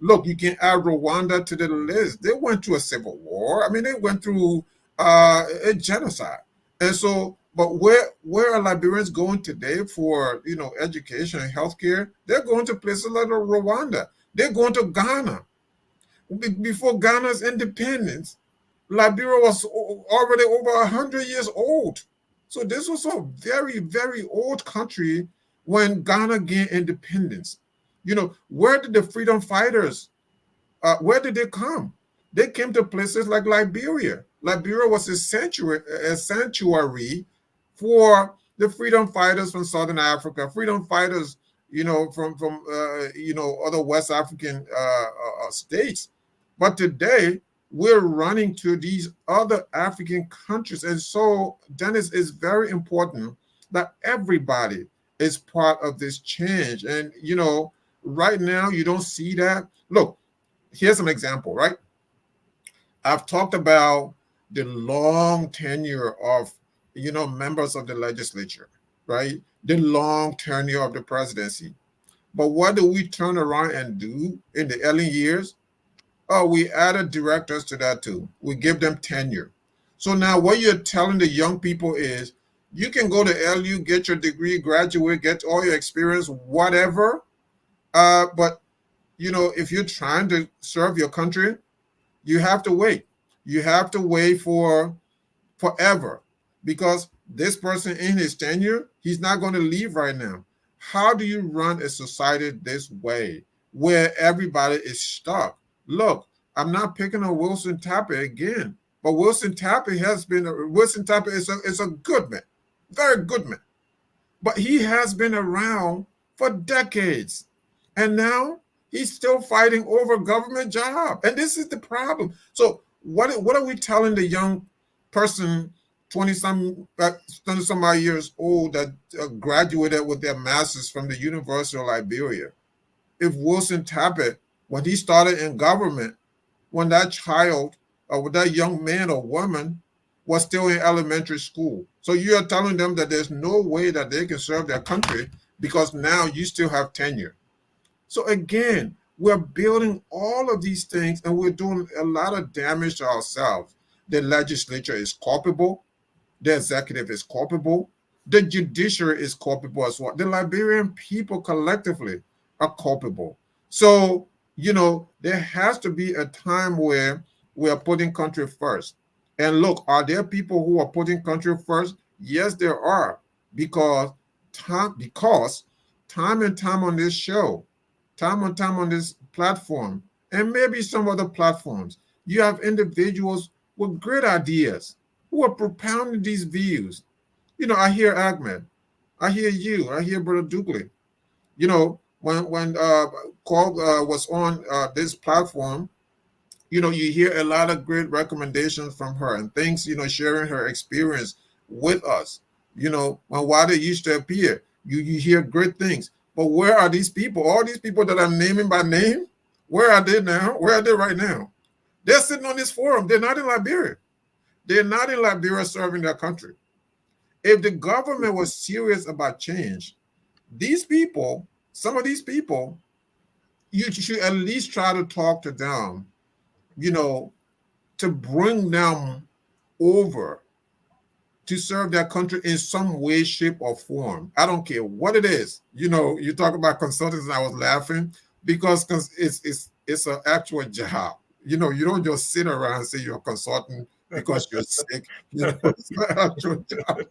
Look, you can add Rwanda to the list. They went through a civil war. I mean, they went through a genocide. And so, but where are Liberians going today for, education and healthcare? They're going to places like Rwanda. They're going to Ghana. Before Ghana's independence, Liberia was already over 100 years old. So this was a very, very old country when Ghana gained independence. Where did the freedom fighters, where did they come? They came to places like Liberia. Liberia was a sanctuary for the freedom fighters from Southern Africa, freedom fighters, from other West African states. But today, we're running to these other African countries. And so, Dennis, is very important that everybody is part of this change. And, right now, you don't see that. Look, here's an example, right? I've talked about the long tenure of, members of the legislature, right? The long tenure of the presidency. But what do we turn around and do in the early years? Oh, we added directors to that too. We give them tenure. So now what you're telling the young people is you can go to LU, get your degree, graduate, get all your experience, whatever. But, if you're trying to serve your country, you have to wait. You have to wait for forever because this person in his tenure, he's not going to leave right now. How do you run a society this way where everybody is stuck? Look, I'm not picking on Wilson Tappy again, but Wilson Tappy is a good man, very good man. But he has been around for decades. And now he's still fighting over a government job. And this is the problem. So what are we telling the young person, 20 some odd years old, that graduated with their masters from the University of Liberia? If Wilson Tappy, when he started in government, when that child or that young man or woman was still in elementary school. So you are telling them that there's no way that they can serve their country because now you still have tenure. So again, we're building all of these things and we're doing a lot of damage to ourselves. The legislature is culpable, the executive is culpable, the judiciary is culpable as well. The Liberian people collectively are culpable. So, there has to be a time where we are putting country first. And look, are there people who are putting country first? Yes, there are. Because time and time on this show, time and time on this platform, and maybe some other platforms, you have individuals with great ideas who are propounding these views. I hear Ahmed, I hear you, I hear Brother Dugley. When Call was on this platform, you hear a lot of great recommendations from her and things, sharing her experience with us. When Wada used to appear, you hear great things. But where are these people? All these people that I'm naming by name, where are they now? Where are they right now? They're sitting on this forum. They're not in Liberia. They're not in Liberia serving their country. If the government was serious about change, these people, some of these people, you should at least try to talk to them, you know, to bring them over to serve their country in some way, shape, or form. I don't care what it is. You talk about consultants, and I was laughing because it's an actual job. You don't just sit around and say you're a consultant because you're sick. It's an actual job.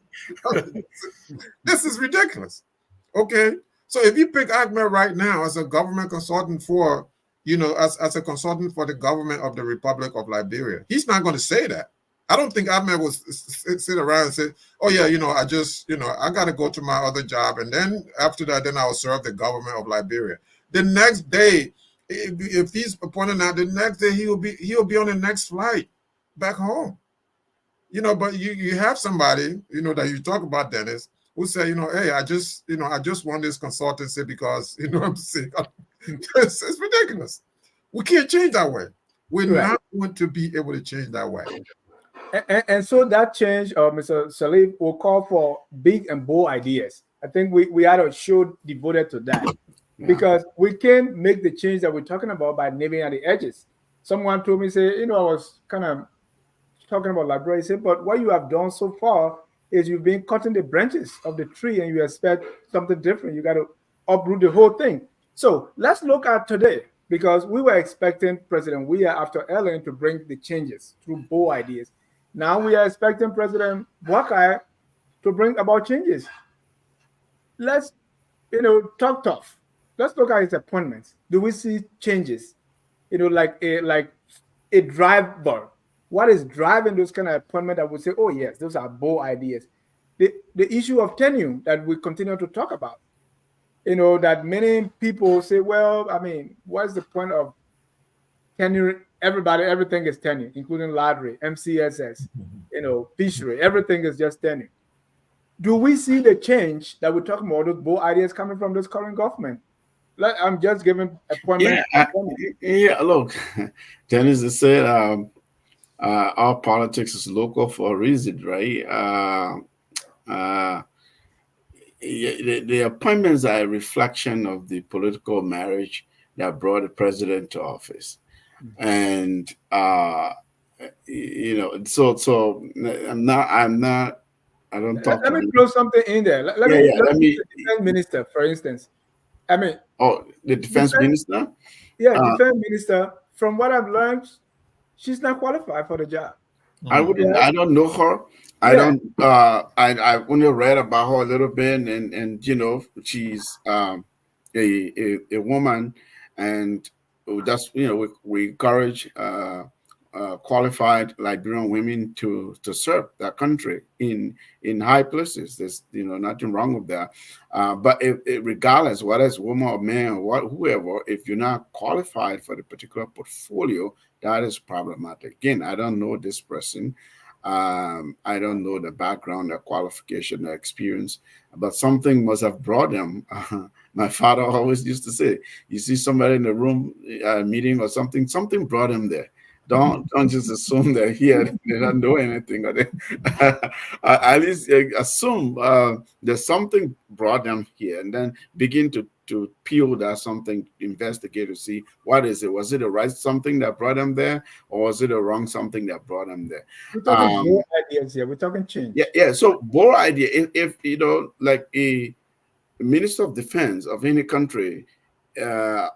This is ridiculous. Okay. So if you pick Ahmed right now as a government consultant for, as a consultant for the government of the Republic of Liberia, he's not going to say that. I don't think Ahmed will sit around and say, oh yeah, I got to go to my other job. And then after that, then I'll serve the government of Liberia. The next day, if he's appointed now, the next day he'll be on the next flight back home. But you have somebody, that you talk about, Dennis, who say, hey, I just want this consultancy because, I'm sick. It's ridiculous. We can't change that way. We're Right. not going to be able to change that way. And so that change, Mr. Salif, will call for big and bold ideas. I think we had a show devoted to that because we can make the change that we're talking about by nibbling at the edges. Someone told me, say, I was kind of talking about Liberia. He said, but what you have done so far is you've been cutting the branches of the tree and you expect something different. You got to uproot the whole thing. So let's look at today because we were expecting President Weah after Ellen to bring the changes through bold ideas. Now we are expecting President Wakai to bring about changes. Let's, talk tough. Let's look at his appointments. Do we see changes? Like a driver. What is driving those kind of appointments that would say, oh yes, those are bold ideas? The issue of tenure that we continue to talk about. That many people say, well, I mean, what's the point of tenure? Everything is tenure, including lottery, MCSS, fishery, everything is just tenure. Do we see the change that we're talking about, those bold ideas coming from this current government? I'm just giving appointments. Yeah. Look, Dennis has said our politics is local for a reason, right? The appointments are a reflection of the political marriage that brought the president to office, and so I'm not. I don't talk Let to me them. throw something in there. Let Yeah, me yeah. let Let me me. the defense minister, for instance. I mean, Oh, the defense defense, minister. yeah, Uh, defense minister. From what I've learned, she's not qualified for the job. I Mm. wouldn't. Right? I don't know her. I Yeah. don't. I only read about her a little bit, and she's a woman, and that's we encourage qualified Liberian women to serve their country in high places. There's nothing wrong with that. But regardless whether it's woman or man or whoever, if you're not qualified for the particular portfolio, that is problematic. Again, I don't know this person. I don't know the background, the qualification, the experience, but something must have brought them. My father always used to say, "You see somebody in the room meeting or something brought him there." Don't just assume they're here. They don't know anything. Or they, at least assume there's something brought them here, and then begin to peel that something, investigate to see what is it. Was it a right something that brought them there, or was it a wrong something that brought them there? We're talking bold Um, ideas here. We're talking yeah, change. yeah. So, bold idea. If you know, like a minister of defense of any country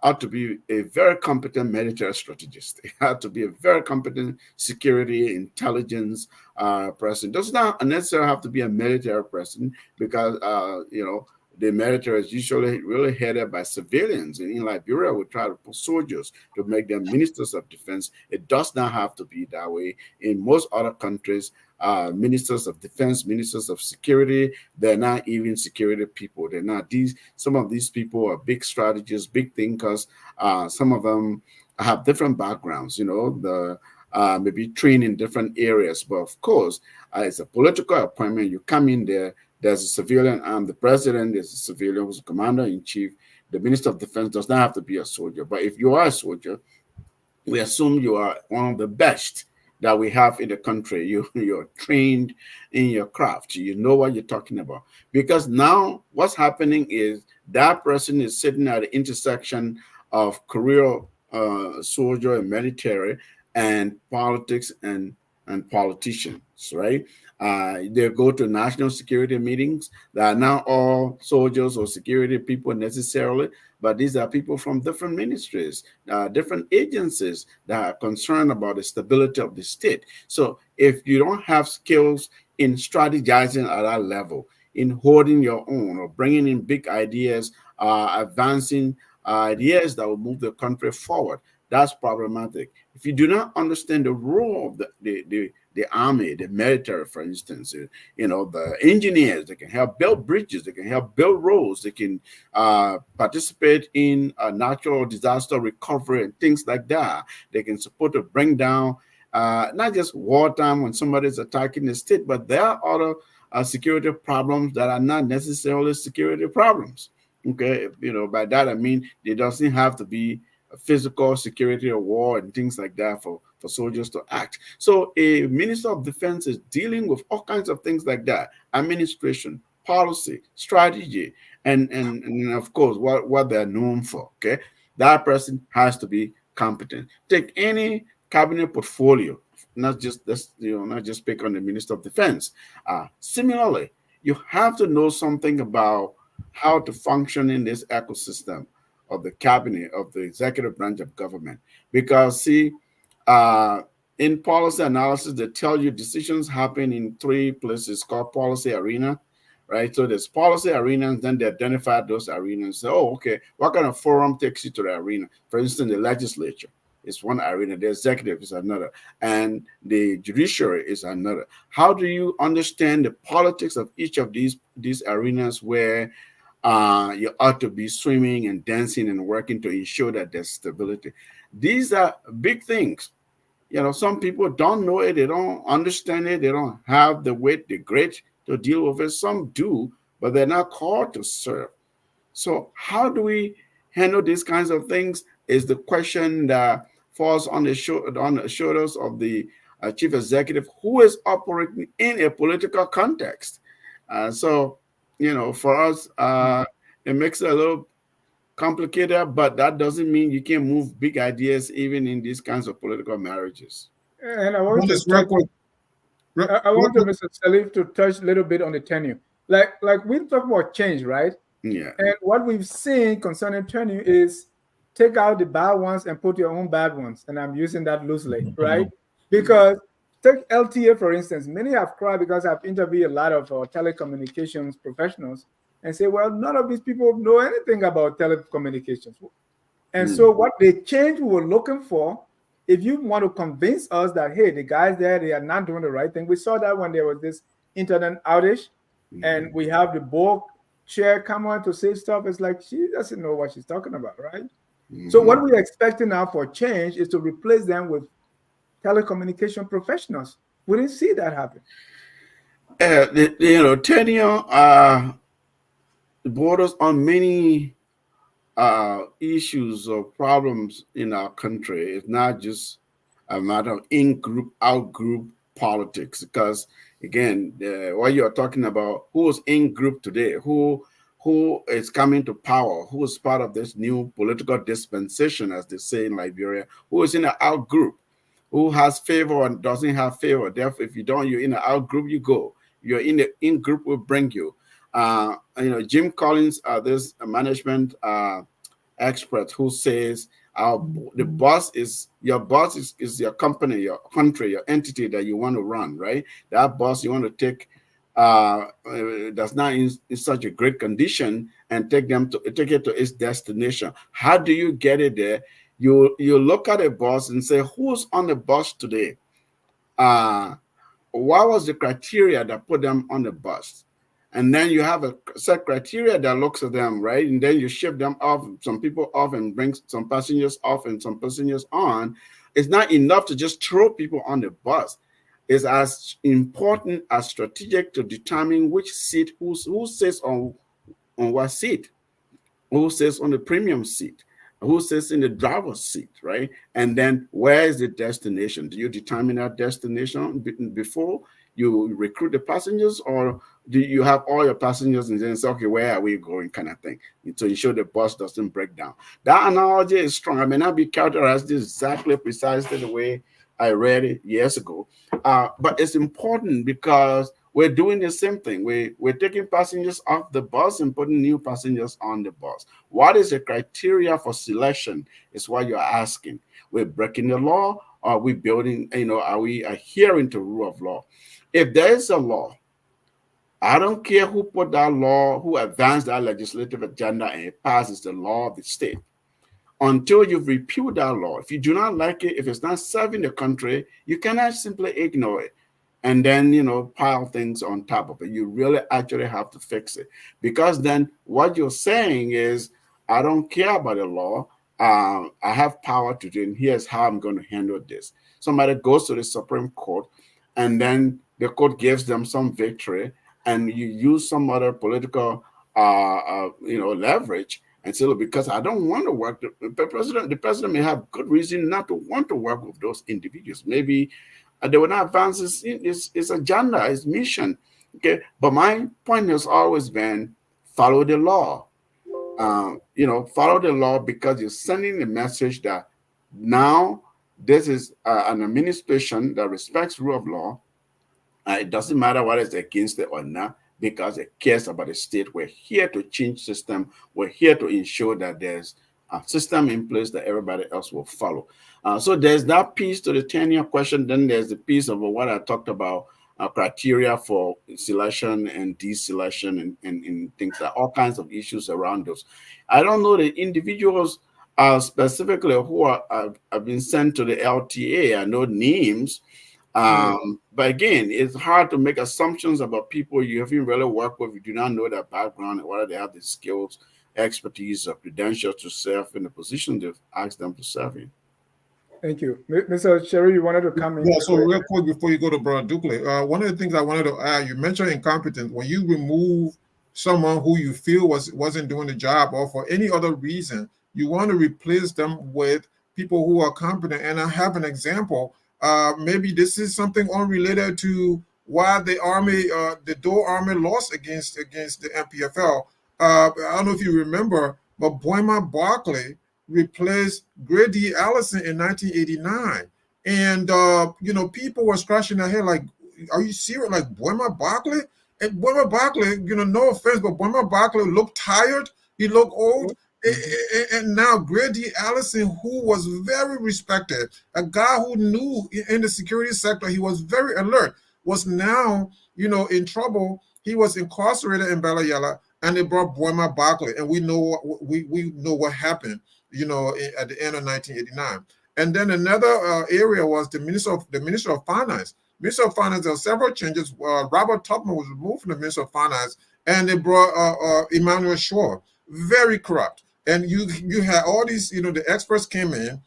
ought to be a very competent military strategist. He had to be a very competent security intelligence person. Does not necessarily have to be a military person because you know the military is usually really headed by civilians. And in Liberia, we try to put soldiers to make them ministers of defense. It does not have to be that way. In most other countries, ministers of defense, ministers of security, they're not even security people. They're not these. Some of these people are big strategists, big thinkers. Some of them have different backgrounds. You know, the maybe trained in different areas. But of course, it's a political appointment. You come in there. There's a civilian. The president is a civilian who's commander in chief. The minister of defense does not have to be a soldier. But if you are a soldier, we assume you are one of the best that we have in the country. You're trained in your craft. You know what you're talking about. Because now what's happening is that person is sitting at the intersection of career soldier and military and politics and politicians, right? They go to national security meetings. They are not all soldiers or security people necessarily, but these are people from different ministries, different agencies that are concerned about the stability of the state. So if you don't have skills in strategizing at that level, in holding your own or bringing in big ideas, advancing ideas that will move the country forward, that's problematic. If you do not understand the role of the army, the military, for instance, you know, the engineers, they can help build bridges, they can help build roads, they can participate in natural disaster recovery and things like that. They can support to bring down not just wartime when somebody's attacking the state, but there are other security problems that are not necessarily security problems. Okay, you know, by that I mean it doesn't have to be physical security or war and things like that for soldiers to act. So a minister of defense is dealing with all kinds of things like that: administration, policy, strategy, and of course what they're known for. Okay, that person has to be competent. Take any cabinet portfolio, not just this, you know, not just pick on the minister of defense. Similarly, you have to know something about how to function in this ecosystem of the cabinet, of the executive branch of government. Because, see, uh, in policy analysis, they tell you decisions happen in three places called policy arena, right? So there's policy arenas, then they identify those arenas. So, oh, okay, what kind of forum takes you to the arena? For instance, the legislature is one arena, the executive is another, and the judiciary is another. How do you understand the politics of each of these arenas where you ought to be swimming and dancing and working to ensure that there's stability? These are big things. You know, some people don't know it, they don't understand it, they don't have the weight, the grit to deal with it. Some do, but they're not called to serve. So, how do we handle these kinds of things? Is the question that falls on on the shoulders of the chief executive, who is operating in a political context. So, you know, for us, it makes it a little complicated, but that doesn't mean you can't move big ideas even in these kinds of political marriages. And I want Well, to just real touch. quick, I real want to, quick. Mr. Salif, to touch a little bit on the tenure. Like we talk about change, right? Yeah. And what we've seen concerning tenure is take out the bad ones and put your own bad ones. And I'm using that loosely, right? Because take LTA, for instance. Many have cried because I've interviewed a lot of telecommunications professionals and say, well, none of these people know anything about telecommunications. And Mm, so, what the change we were looking for, if you want to convince us that, hey, the guys there, they are not doing the right thing. We saw that when there was this internet outage, and mhm, we have the board chair come on to say stuff. It's like she doesn't know what she's talking about, right? So, mhm. what we're expecting now for change is to replace them with telecommunication professionals. We didn't see that happen. You know, tenure borders on many issues or problems in our country. It's not just a matter of in-group, out-group politics. Because again, what you are talking about, who is in group today, who is coming to power, who is part of this new political dispensation, as they say in Liberia, who is in the out group, who has favor and doesn't have favor. Therefore, if you don't, you're in the out group, you go. You're in the in group will bring you. Jim Collins, this management expert who says the boss is your boss is your company, your country, your entity that you want to run, right? That boss you want to take that's not in such a great condition and take it to its destination. How do you get it there? You look at a boss and say, who's on the bus today? What was the criteria that put them on the bus? And then you have a set criteria that looks at them, right? And then you shift them off, some people off, and bring some passengers off and some passengers on. It's not enough to just throw people on the bus. It's as important as strategic to determine which seat, who sits on what seat, who sits on the premium seat, who sits in the driver's seat, right? And then where is the destination? Do you determine that destination before you recruit the passengers, or do you have all your passengers and then say, okay, where are we going, kind of thing, to ensure the bus doesn't break down? That analogy is strong. I may not be characterized exactly precisely the way I read it years ago, but it's important because we're doing the same thing. We're taking passengers off the bus and putting new passengers on the bus. What is the criteria for selection is what you're asking. We're breaking the law, or are we building, are we adhering to rule of law? If there is a law, I don't care who put that law, who advanced that legislative agenda, and it passes the law of the state. Until you've repealed that law, if you do not like it, if it's not serving the country, you cannot simply ignore it and then, pile things on top of it. You really actually have to fix it, because then what you're saying is, I don't care about the law. I have power to do it, and here's how I'm going to handle this. Somebody goes to the Supreme Court, and then the court gives them some victory, and you use some other political, leverage, and say, look, because I don't want to work. The president may have good reason not to want to work with those individuals. Maybe they will not advance his agenda, his mission. Okay, but my point has always been follow the law. Follow the law, because you're sending the message that now this is an administration that respects rule of law. It doesn't matter whether it's against it or not, because it cares about the state. We're here to change system. We're here to ensure that there's a system in place that everybody else will follow. So there's that piece to the tenure question. Then there's the piece of what I talked about, criteria for selection and deselection and things, like all kinds of issues around those. I don't know the individuals specifically who have been sent to the LTA. I know names. But again, it's hard to make assumptions about people you haven't really worked with. You do not know their background and whether they have the skills, expertise, or credentials to serve in the position they've asked them to serve in. Thank you. Mr. Sherry, you wanted to come in? Yeah, so real quick before you go to Brother Dukley, one of the things I wanted to add, you mentioned incompetence. When you remove someone who you feel wasn't doing the job, or for any other reason, you want to replace them with people who are competent. And I have an example. Maybe this is something unrelated to why the army, the Dole Army lost against the MPFL. I don't know if you remember, but Boima Barkley replaced Grady Allison in 1989. And, people were scratching their head like, are you serious? Like Boima Barkley? And Boima Barkley, no offense, but Boima Barkley looked tired. He looked old. And now Grady Allison, who was very respected, a guy who knew in the security sector, he was very alert, was now, in trouble. He was incarcerated in Balayala, and they brought Boima Barkley, and we know what happened, at the end of 1989. And then another area was the Minister of Finance. Minister of Finance, there were several changes. Robert Tubman was removed from the Minister of Finance, and they brought Emmanuel Shaw, very corrupt. And you had all these, the experts came in,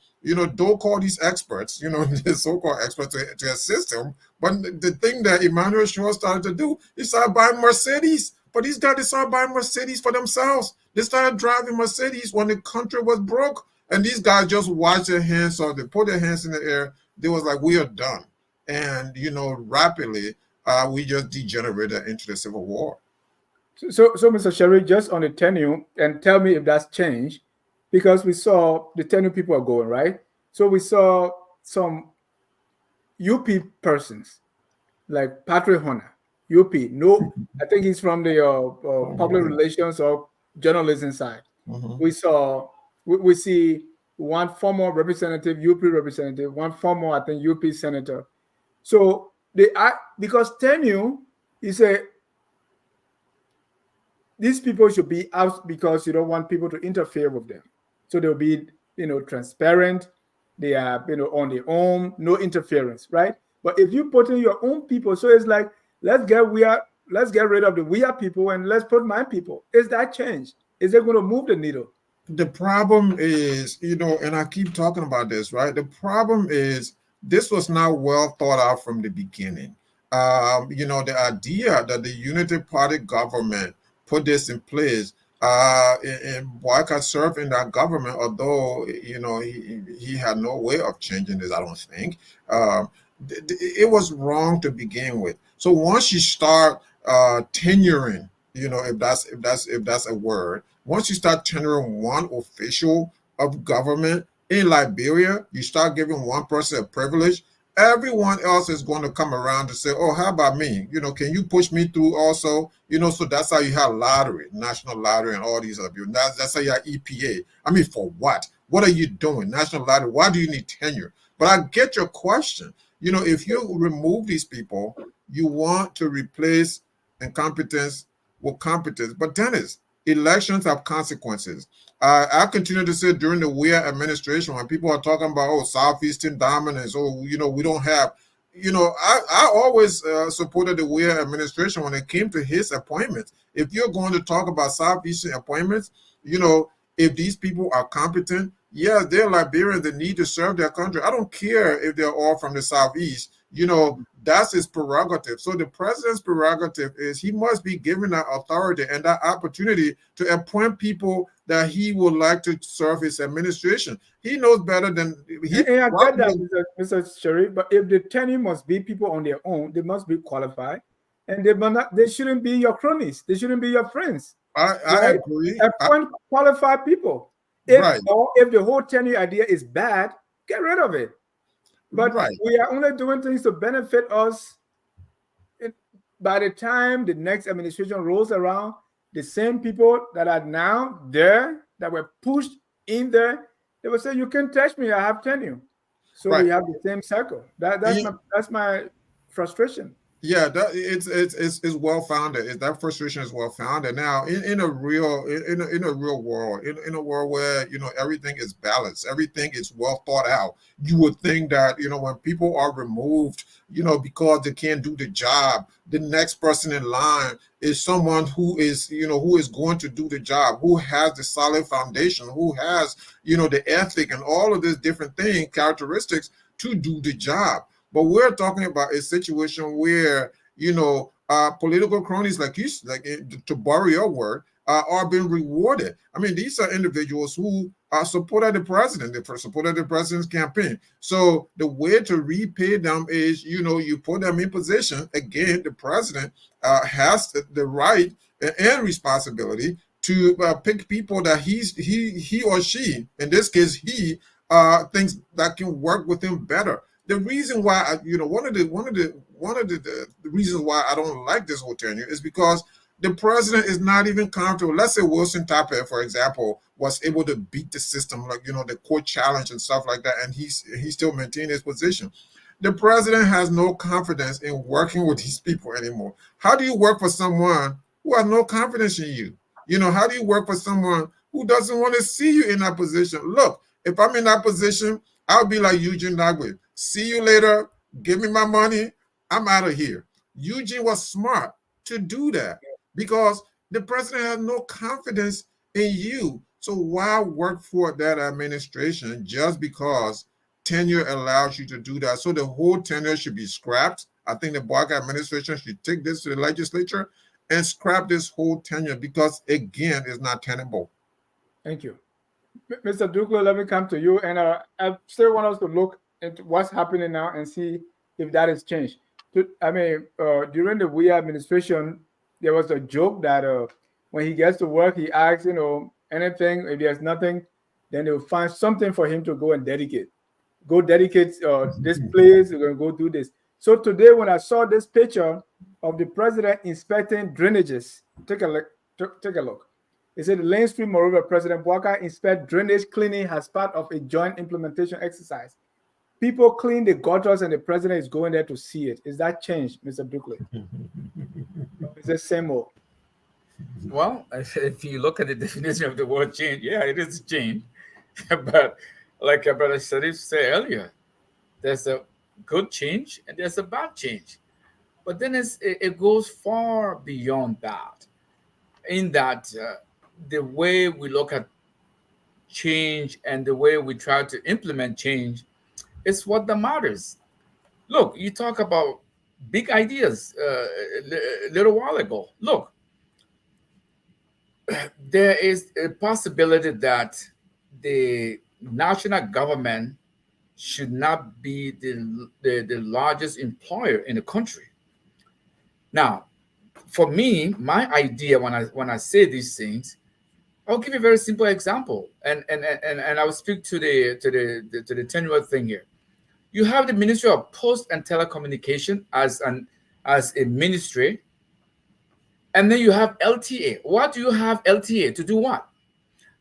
don't call these experts, the so-called experts to assist him. But the thing that Emmanuel Shaw started to do, he started buying Mercedes. But these guys, they started buying Mercedes for themselves. They started driving Mercedes when the country was broke. And these guys just watch their hands, so they put their hands in the air. They was like, we are done. And, rapidly, we just degenerated into the Civil War. So, Mr. Sherry, just on the tenure, and tell me if that's changed, because we saw the tenure people are going, right? So we saw some UP persons like Patrick Hunter, UP. No, I think he's from the public relations or journalism side. Mhm. We saw, we see one former representative, UP representative, one former, I think, UP senator. So because tenure is a these people should be out because you don't want people to interfere with them. So they'll be, transparent. They are, on their own, no interference, right? But if you put in your own people, so it's like let's get rid of the we are people and let's put my people. Is that change? Is it going to move the needle? The problem is, and I keep talking about this, right? The problem is this was not well thought out from the beginning. The idea that the Unity Party government put this in place, and Boyka served in that government, although, he had no way of changing this, I don't think. It was wrong to begin with. So once you start tenuring, if that's a word, once you start tendering one official of government in Liberia, you start giving one person a privilege, everyone else is going to come around to say, oh, how about me? Can you push me through also? So that's how you have lottery, national lottery, and all these other people. That's how you have EPA. I mean, for what? What are you doing? National lottery, why do you need tenure? But I get your question. If you remove these people, you want to replace incompetence with competence. But Dennis, elections have consequences. I continue to say during the Weir administration, when people are talking about, oh, Southeastern dominance, oh, we don't have, I always supported the Weir administration when it came to his appointments. If you're going to talk about Southeastern appointments, if these people are competent, yeah, they're Liberians that need to serve their country. I don't care if they're all from the Southeast. That's his prerogative. So the president's prerogative is he must be given that authority and that opportunity to appoint people that he would like to serve his administration. He knows better than he. And I get that, Mr. Sharif, but if the tenure must be people on their own, they must be qualified, and they shouldn't be your cronies. They shouldn't be your friends. I Right? agree. Appoint qualified people. Right. Or if the whole tenure idea is bad, get rid of it. But Right. we are only doing things to benefit us. By the time the next administration rolls around, the same people that are now there, that were pushed in there, they will say, you can touch me, I have tenure. So Right. we have the same circle. That's my frustration. Yeah, it's well founded. That frustration is well founded. Now, in a real world, in a world where everything is balanced, everything is well thought out, you would think that when people are removed, because they can't do the job, the next person in line is someone who is going to do the job, who has the solid foundation, who has the ethic and all of these different characteristics to do the job. But we're talking about a situation where, political cronies, to borrow your word, are being rewarded. I mean, these are individuals who supported the president. They supported the president's campaign. So the way to repay them is, you put them in position. Again, the president has the right and responsibility to pick people that he or she, in this case, he thinks that can work with him better. The reason why, one of the reasons why I don't like this whole tenure is because the president is not even comfortable. Let's say Wilson Tapper, for example, was able to beat the system, the court challenge and stuff like that, and he still maintained his position. The president has no confidence in working with these people anymore. How do you work for someone who has no confidence in you? How do you work for someone who doesn't want to see you in that position? Look, if I'm in that position, I'll be like Eugene Nagwe. See you later. Give me my money. I'm out of here. Eugene was smart to do that because the president has no confidence in you. So why work for that administration just because tenure allows you to do that? So the whole tenure should be scrapped. I think the Boyka administration should take this to the legislature and scrap this whole tenure because, again, it's not tenable. Thank you. Mr. Duclo, let me come to you, and I still want us to look into what's happening now and see if that has changed. I mean, during the we administration, there was a joke that when he gets to work, he asks, anything. If there's nothing, then they'll find something for him to go and dedicate. Go dedicate this place. We're gonna go do this. So today, when I saw this picture of the president inspecting drainages, take a look. Take a look. It said the Lane Street, moreover, President Walker inspect drainage cleaning as part of a joint implementation exercise. People clean the gutters and the president is going there to see it. Is that changed, Mr. Dukley? Is it same old? Well, if you look at the definition of the word change, yeah, it is a change. But like Brother Sharif said earlier, there's a good change and there's a bad change. But then it goes far beyond that, in that the way we look at change and the way we try to implement change is what that matters. Look, you talk about big ideas a little while ago. Look, there is a possibility that the national government should not be the largest employer in the country. Now, for me, my idea when I say these things, I'll give you a very simple example, and I will speak to the tenure thing here. You have the Ministry of Post and Telecommunication as a ministry, and then you have LTA. What do you have LTA to do? What?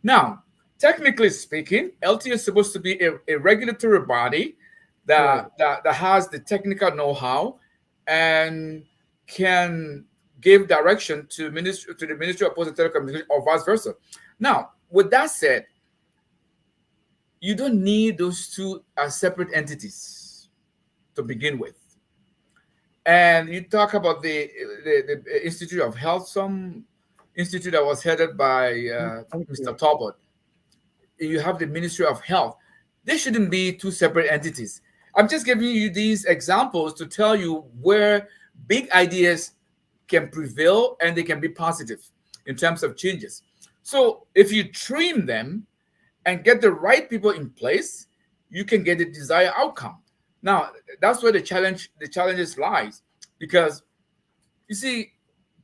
Now, technically speaking, LTA is supposed to be a regulatory body Right. that has the technical know-how and can give direction to the Ministry of Post and Telecommunication or vice versa. Now, with that said, you don't need those two as separate entities to begin with. And you talk about the Institute of Health, some institute that was headed by Thank Mr. you. Talbot. You have the Ministry of Health. They shouldn't be two separate entities. I'm just giving you these examples to tell you where big ideas can prevail and they can be positive in terms of changes. So if you trim them and get the right people in place, you can get the desired outcome. Now, that's where the challenges lies, because you see,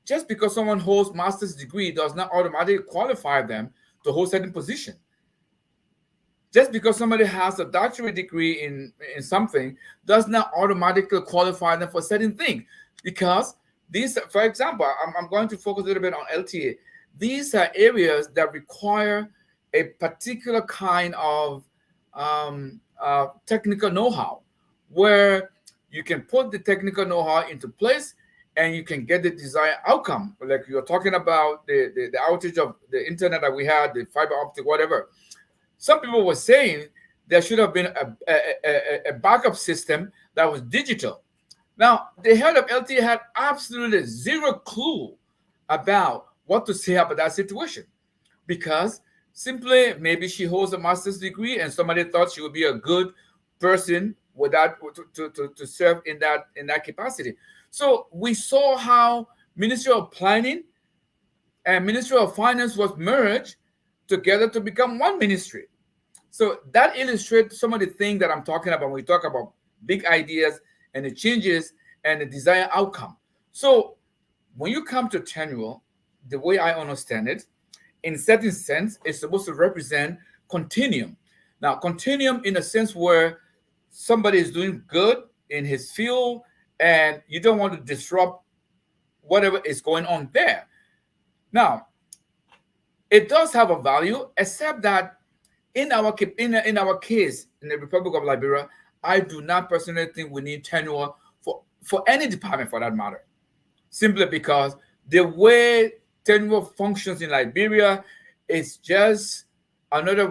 just because someone holds master's degree does not automatically qualify them to hold certain position. Just because somebody has a doctorate degree in something does not automatically qualify them for certain things. Because these, for example, I'm going to focus a little bit on LTA. These are areas that require a particular kind of technical know-how, where you can put the technical know-how into place and you can get the desired outcome. Like you're talking about the outage of the internet that we had, the fiber optic, whatever. Some people were saying there should have been a backup system that was digital. Now, the head of LTA had absolutely zero clue about what to say about that situation, because simply maybe she holds a master's degree and somebody thought she would be a good person with that to serve in that capacity. So we saw how Ministry of Planning and Ministry of Finance was merged together to become one ministry. So that illustrates some of the things that I'm talking about when we talk about big ideas and the changes and the desired outcome. So when you come to tenure, the way I understand it, in certain sense, it's supposed to represent continuum. Now, continuum in a sense where somebody is doing good in his field and you don't want to disrupt whatever is going on there. Now, it does have a value, except that in our case in the Republic of Liberia, I do not personally think we need tenure for any department for that matter. Simply because the way tenure functions in Liberia is just another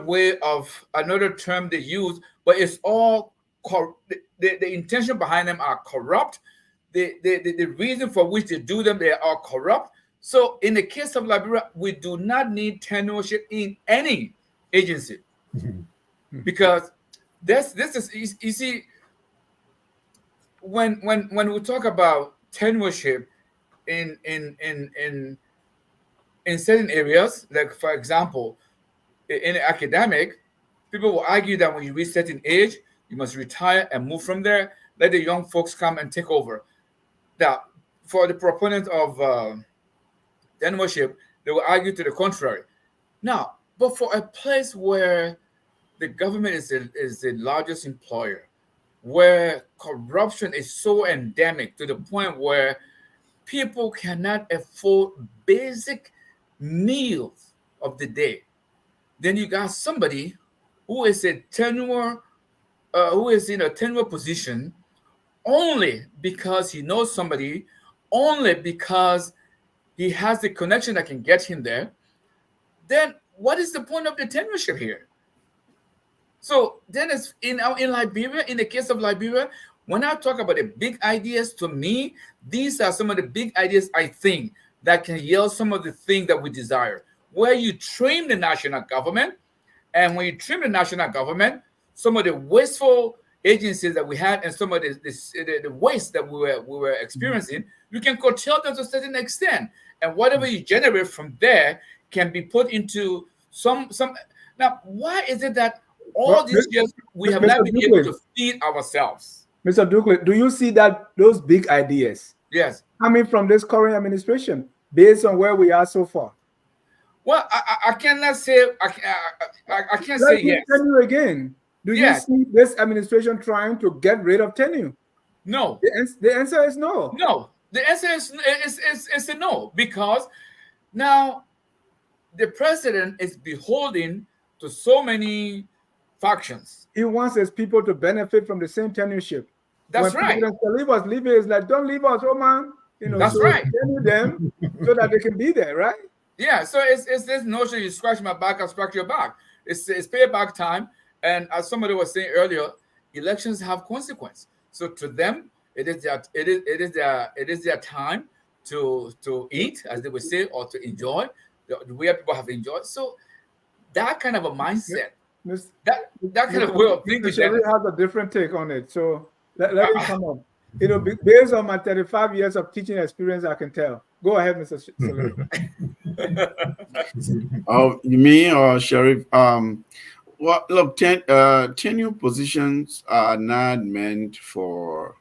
term they use, but it's all the intention behind them are corrupt. The reason for which they do them, they are corrupt. So in the case of Liberia, we do not need tenureship in any agency, because this is you see, when we talk about tenureship in in in in in certain areas, like for example, in academic, people will argue that when you reach certain age, you must retire and move from there. Let the young folks come and take over. Now, for the proponent of tenureship, they will argue to the contrary. Now, but for a place where the government is the largest employer, where corruption is so endemic to the point where people cannot afford basic meals of the day, then you got somebody who is a tenure, who is in a tenure position only because he knows somebody, only because he has the connection that can get him there. Then what is the point of the tenureship here? So then it's in Liberia, in the case of Liberia, when I talk about the big ideas, to me, these are some of the big ideas I think that can yield some of the things that we desire. Where you train the national government, and when you trim the national government, some of the wasteful agencies that we had and some of the waste that we were experiencing, you can curtail them to a certain extent. And whatever you generate from there can be put into some. Now, why is it that all Well, these years we have Mr. not been able Duklin, to feed ourselves? Mr. Duklin, do you see that those big ideas Yes. coming from this current administration based on where we are so far? Well, I cannot say I can't say Let me yes. tell you again. Do you Yes. see this administration trying to get rid of tenure? No. The answer is no. No. The answer is a no, because now the president is beholden to so many factions. He wants his people to benefit from the same tenureship. When That's right. President Saliba was leaving, it's like, don't leave us, oh man. That's So right. tenure them so that they can be there, right? Yeah. So it's this notion: you scratch my back, I'll scratch your back. It's payback time, and as somebody was saying earlier, elections have consequence. So to them, it is their time to eat, as they would say, or to enjoy the way people have enjoyed. So that kind of a mindset, Miss, that kind of way of Mr. thinking, Sherry has a different take on it. So let him come on. Based on my 35 years of teaching experience, I can tell. Go ahead, Mr. Sherry. Oh, me or Sheriff? Well, look, tenure positions are not meant for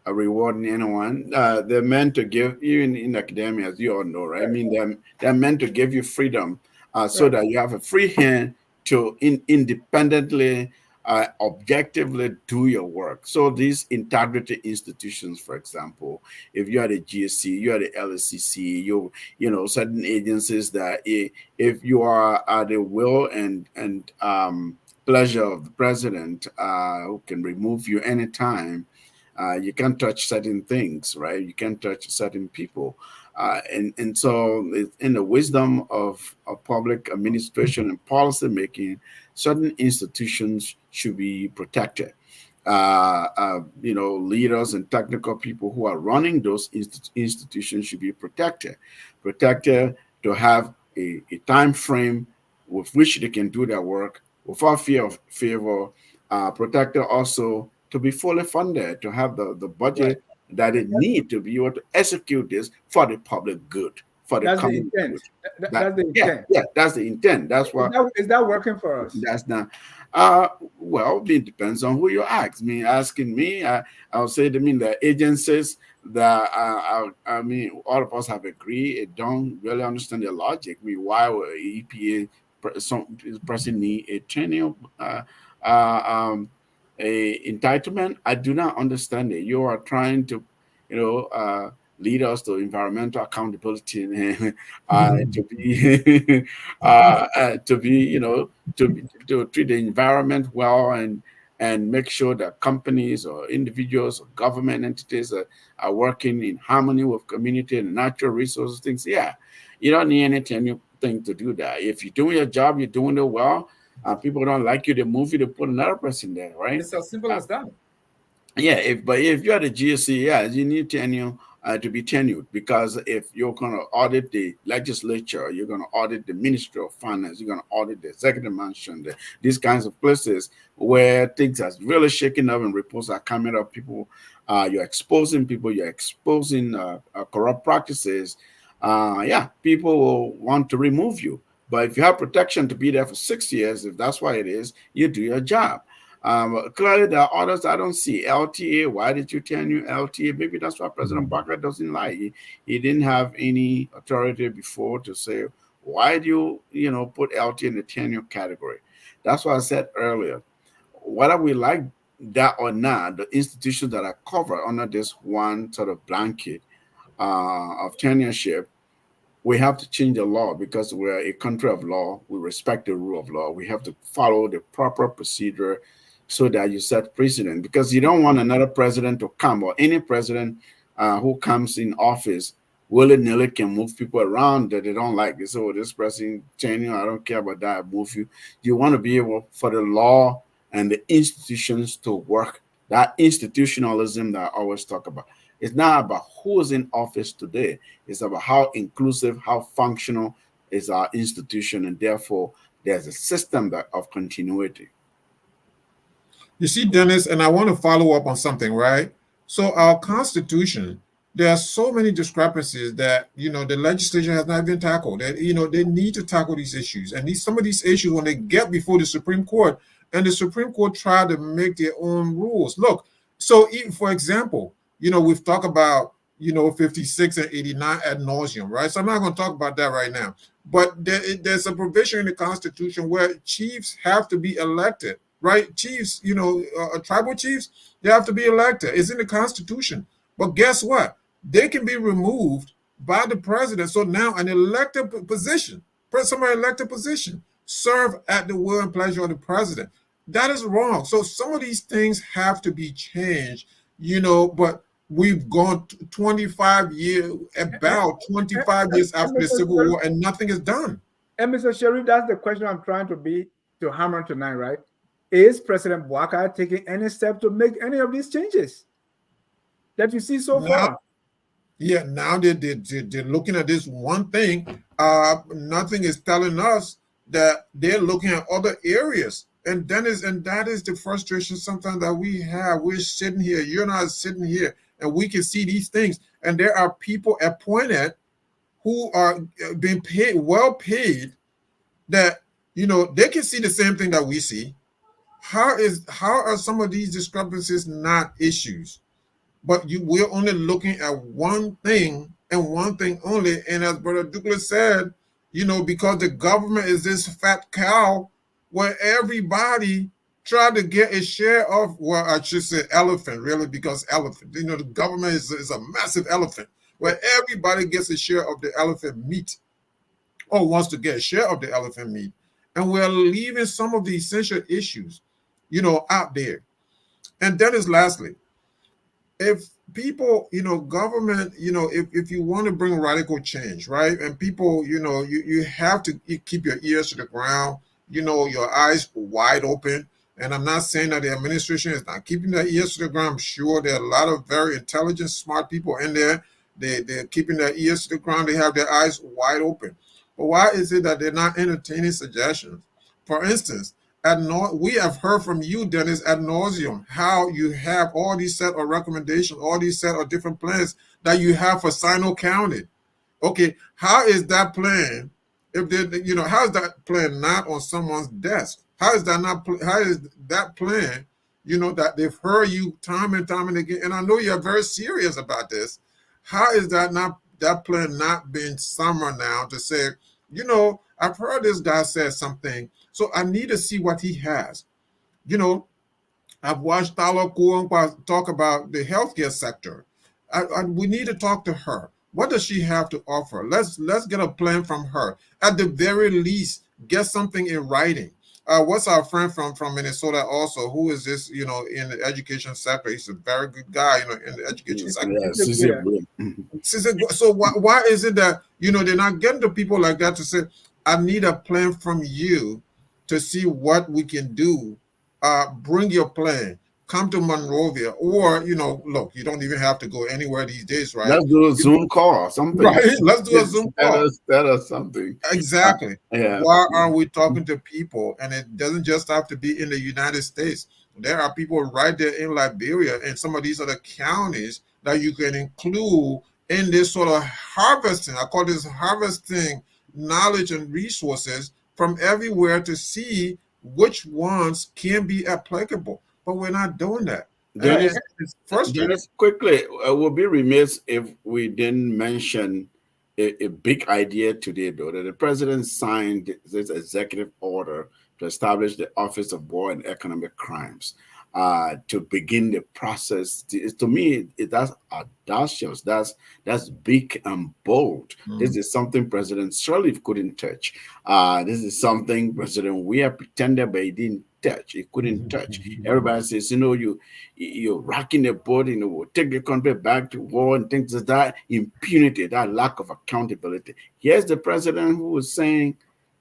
rewarding anyone. They're meant to give, even in academia, as you all know, right? I mean, they're meant to give you freedom, so that you have a free hand to independently, objectively do your work. So these integrity institutions, for example, if you are the GSC, you are the LSCC, certain agencies that if you are at the will and pleasure of the president, who can remove you anytime. You can't touch certain things, right? You can't touch certain people. And so in the wisdom of public administration and policy making, certain institutions should be protected. Leaders and technical people who are running those institutions should be protected to have a time frame with which they can do their work without fear of favor. Protected also to be fully funded, to have the Right. budget that they need to be able to execute this for the public good, for the That's the common intent. good. That, That's the yeah, intent. yeah, that's the intent. That's what Is that working for us? that's not. Well, it depends on who you ask. Asking me, I'll say to me the agencies that all of us have agreed. Don't really understand the logic. Why would EPA some person need a tenure, a entitlement? I do not understand it. You are trying to, lead us to environmental accountability and to be to be to treat the environment well and make sure that companies or individuals or government entities are working in harmony with community and natural resources things. Yeah, you don't need anything to do that. If you're doing your job, you're doing it well. People don't like you, they move you, they put another person there, right? It's as simple as that. Yeah, if you're the GSC, yeah, you need tenure to be tenured, because if you're going to audit the legislature, you're going to audit the Ministry of Finance, you're going to audit the Executive Mansion, these kinds of places where things are really shaking up and reports are coming up. You're exposing people, you're exposing corrupt practices. Yeah, people will want to remove you. But if you have protection to be there for 6 years, if that's why it is, you do your job. Clearly, there are others I don't see. LTA, why did you tenure LTA? Maybe that's why President Barker doesn't like. He didn't have any authority before to say, why do you put LTA in the tenure category? That's what I said earlier. Whether we like that or not, the institutions that are covered under this one sort of blanket of tenureship, we have to change the law because we're a country of law. We respect the rule of law. We have to follow the proper procedure so that you set precedent, because you don't want another president to come, or any president who comes in office willy-nilly can move people around that they don't like. They say, oh, this president tenure, I don't care about that, I move you. You want to be able for the law and the institutions to work. That institutionalism that I always talk about. It's not about who is in office today. It's about how inclusive, how functional is our institution, and therefore there's a system of continuity. You see, Dennis, and I want to follow up on something, right? So our Constitution, there are so many discrepancies that the legislature has not been tackled. That they need to tackle these issues, and some of these issues when they get before the Supreme Court, and the Supreme Court try to make their own rules. Look, so for example, we've talked about 56 and 89 ad nauseum, right? So I'm not going to talk about that right now. But there's a provision in the Constitution where chiefs have to be elected, right? Chiefs, tribal chiefs, they have to be elected. It's in the Constitution. But guess what? They can be removed by the president. So now an elected position, somebody elected position, serve at the will and pleasure of the president. That is wrong. So some of these things have to be changed, but we've gone 25 years, about 25 years after the Civil War, and nothing is done. And Mr. Sharif, that's the question I'm trying to hammer tonight, right? Is President Barker taking any step to make any of these changes that you see so far? Yeah, now they're looking at this one thing. Nothing is telling us that they're looking at other areas. And that is the frustration sometimes that we have. We're sitting here, you're not sitting here, and we can see these things. And there are people appointed who are being paid, well paid, that they can see the same thing that we see. How are some of these discrepancies not issues? But we're only looking at one thing and one thing only. And as Brother Douglas said, because the government is this fat cow where everybody try to get a share of, well, I should say elephant, really, because elephant, the government is a massive elephant where everybody gets a share of the elephant meat or wants to get a share of the elephant meat. And we're leaving some of the essential issues, out there. And that is lastly, if people, government, if you want to bring radical change, right? And people, you have to keep your ears to the ground, your eyes wide open. And I'm not saying that the administration is not keeping their ears to the ground. I'm sure there are a lot of very intelligent, smart people in there. They're keeping their ears to the ground. They have their eyes wide open. But why is it that they're not entertaining suggestions? For instance, we have heard from you, Dennis, ad nauseum, how you have all these set of recommendations, all these set of different plans that you have for Sino County. Okay, how is that plan? How is that plan not on someone's desk? How is that not? How is that plan? That they've heard you time and time and again, and I know you're very serious about this. How is that plan not being summoned now to say, I've heard this guy say something, so I need to see what he has. I've watched Talo Kuongpa talk about the healthcare sector. We need to talk to her. What does she have to offer? Let's get a plan from her. At the very least, get something in writing. What's our friend from Minnesota also? Who is this? In the education sector, he's a very good guy. In the education sector. Yeah. So why is it that they're not getting to people like that to say, I need a plan from you to see what we can do. Bring your plan. Come to Monrovia, or look, you don't even have to go anywhere these days, right? Let's do a Zoom call or something. Right? Let's do a Zoom call. That is something. Exactly. Yeah. Why aren't we talking to people? And it doesn't just have to be in the United States. There are people right there in Liberia and some of these other counties that you can include in this sort of harvesting. I call this harvesting knowledge and resources from everywhere to see which ones can be applicable. But we're not doing that. Dennis, It's frustrating. Dennis, quickly, we'll be remiss if we didn't mention a big idea today, though, that the president signed this executive order to establish the Office of War and Economic Crimes to begin the process. To me, that's audacious. That's big and bold. This Mm. is something President Sirleaf couldn't touch. This is something President Weah pretended, but he didn't touch. He couldn't touch. Everybody says, you're rocking the boat, we'll take the country back to war and things like that. Impunity, that lack of accountability. Here's the president who was saying,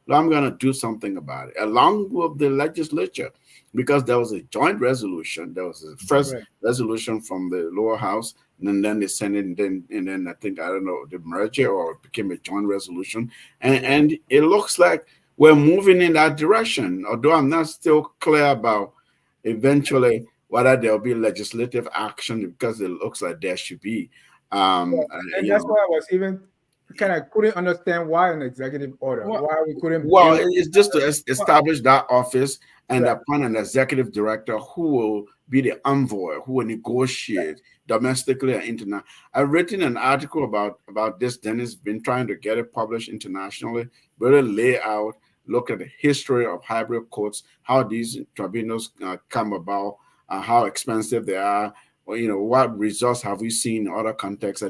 "Well, I'm going to do something about it," along with the legislature, because there was a joint resolution. There was a first Right. resolution from the lower house, and then the Senate, and then I think, I don't know, the merger, or it became a joint resolution. And it looks like we're moving in that direction, although I'm not still clear about eventually whether there'll be legislative action, because it looks like there should be. Yeah, Um, uh, and you that's know, why I was even kind of couldn't understand why an executive order, Well, why we couldn't well, build. it's just to Well, establish that office and right, appoint an executive director who will be the envoy, who will right, negotiate domestically and internationally. I've written an article about this. Dennis been trying to get it published internationally, really lay out, look at the history of hybrid courts, how these tribunals come about, how expensive they are, or, what results have we seen in other contexts.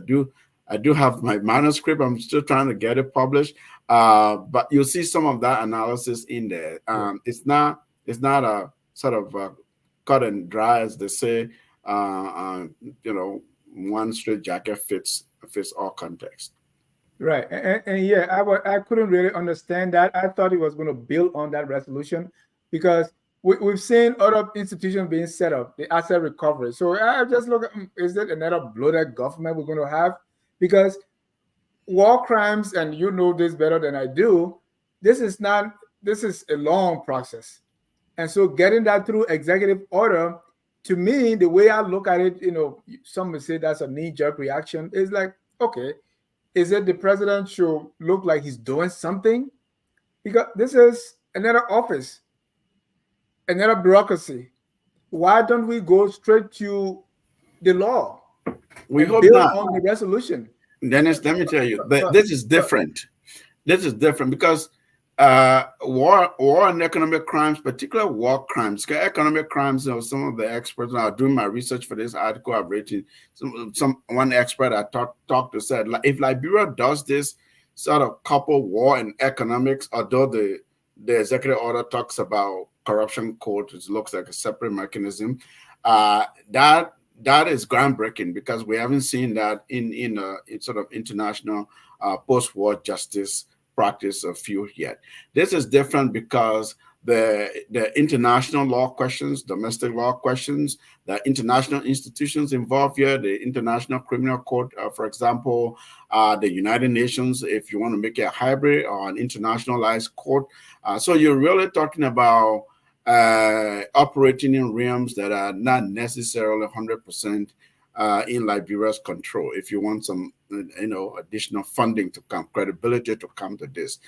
I do have my manuscript. I'm still trying to get it published. But you'll see some of that analysis in there. yeah. It's not a sort of cut and dry, as they say. You know, one straight jacket fits all context. Right. And yeah, I couldn't really understand that. I thought it was going to build on that resolution because we've seen other institutions being set up, the asset recovery. So I just look at, is it another bloated government we're going to have? Because war crimes, and you know this better than I do, this is not, this is a long process. And so getting that through executive order, to me, the way I look at it, some may say that's a knee-jerk reaction. Is like, okay, is it the president should look like he's doing something? Because this is another office, another bureaucracy. Why don't we go straight to the law We and hope build not. on the resolution? Dennis, let me tell you, So, this is so, different. This is different because war and economic crimes, particularly war crimes, 'cause economic crimes. Some of the experts, now doing my research for this article I've written, one expert I talked to said, like, if Liberia does this sort of couple war and economics, although the executive order talks about corruption code, which looks like a separate mechanism, that is groundbreaking, because we haven't seen that in sort of international post-war justice practice of few yet. This is different because the international law questions, domestic law questions, the international institutions involved here, the International Criminal Court, for example, the United Nations, if you want to make it a hybrid or an internationalized court. So you're really talking about operating in realms that are not necessarily 100% in Liberia's control. If you want some, additional funding to come, credibility to come to this,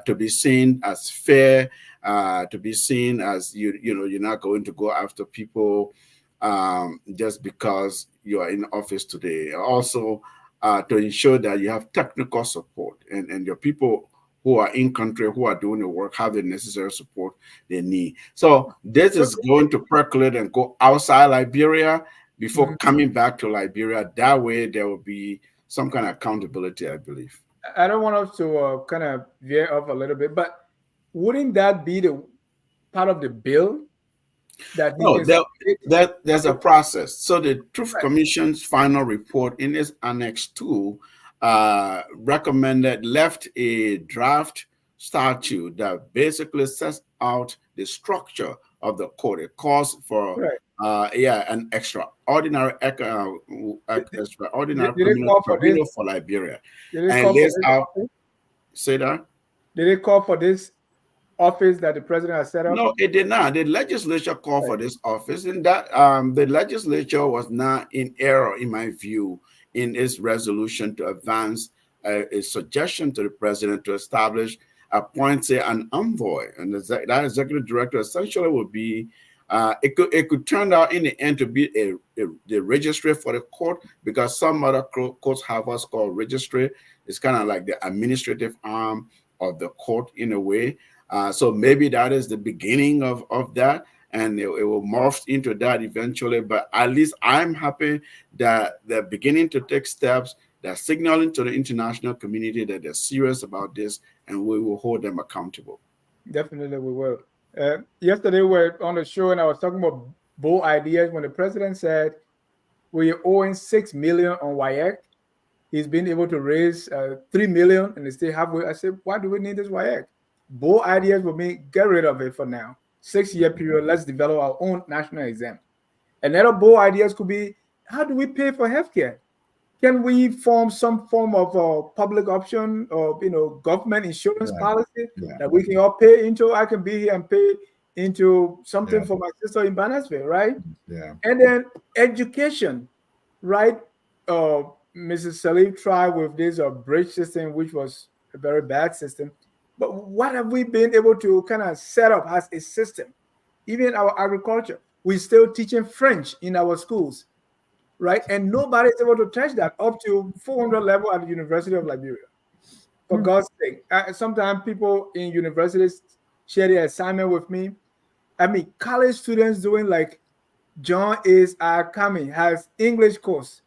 to be seen as fair, to be seen as you're not going to go after people just because you are in office today. Also, to ensure that you have technical support, and your people who are in country, who are doing the work, have the necessary support they need. So this so is going to percolate and go outside Liberia before mm, coming back to Liberia. That way, there will be some kind of accountability, I believe. I don't want us to kind of veer off a little bit, but wouldn't that be the part of the bill that he No, can submit? there's a process. So the Truth Right, Commission's final report in its Annex 2 recommended, left a draft statute that basically sets out the structure of the court. It calls for right. an extraordinary Did they criminal call for this? tribunal for Liberia, Did they and call for lays this out. office? Say that. Did they call for this office that the president has set up? No, it did not. The legislature called Right. for this office, and that the legislature was not in error, in my view, in its resolution to advance a suggestion to the president to establish, appoint, say, an envoy, and that executive director essentially would be. It could turn out in the end to be the registry for the court, because some other courts have what's called registry. It's kind of like the administrative arm of the court in a way. So maybe that is the beginning of that, and it will morph into that eventually. But at least I'm happy that they're beginning to take steps. They're signaling to the international community that they're serious about this, and we will hold them accountable. Definitely, we will. Yesterday, we were on the show, and I was talking about bold ideas when the president said we're owing 6 million on WIAC. He's been able to raise 3 million, and they still halfway. I said, why do we need this WIAC? Bold ideas will mean get rid of it for now. 6-year period, let's develop our own national exam. Another bold ideas could be, how do we pay for healthcare? Can we form some form of public option or government insurance policy that we can all pay into? I can be here and pay into something for my sister in Bannersville, right? Yeah. And then education, right? Mrs. Salif tried with this bridge system, which was a very bad system. But what have we been able to kind of set up as a system? Even our agriculture, we're still teaching French in our schools, right? And nobody is able to touch that up to 400 level at the University of Liberia. For God's sake, sometimes people in universities share their assignment with me. I mean, college students doing like John is coming has English course,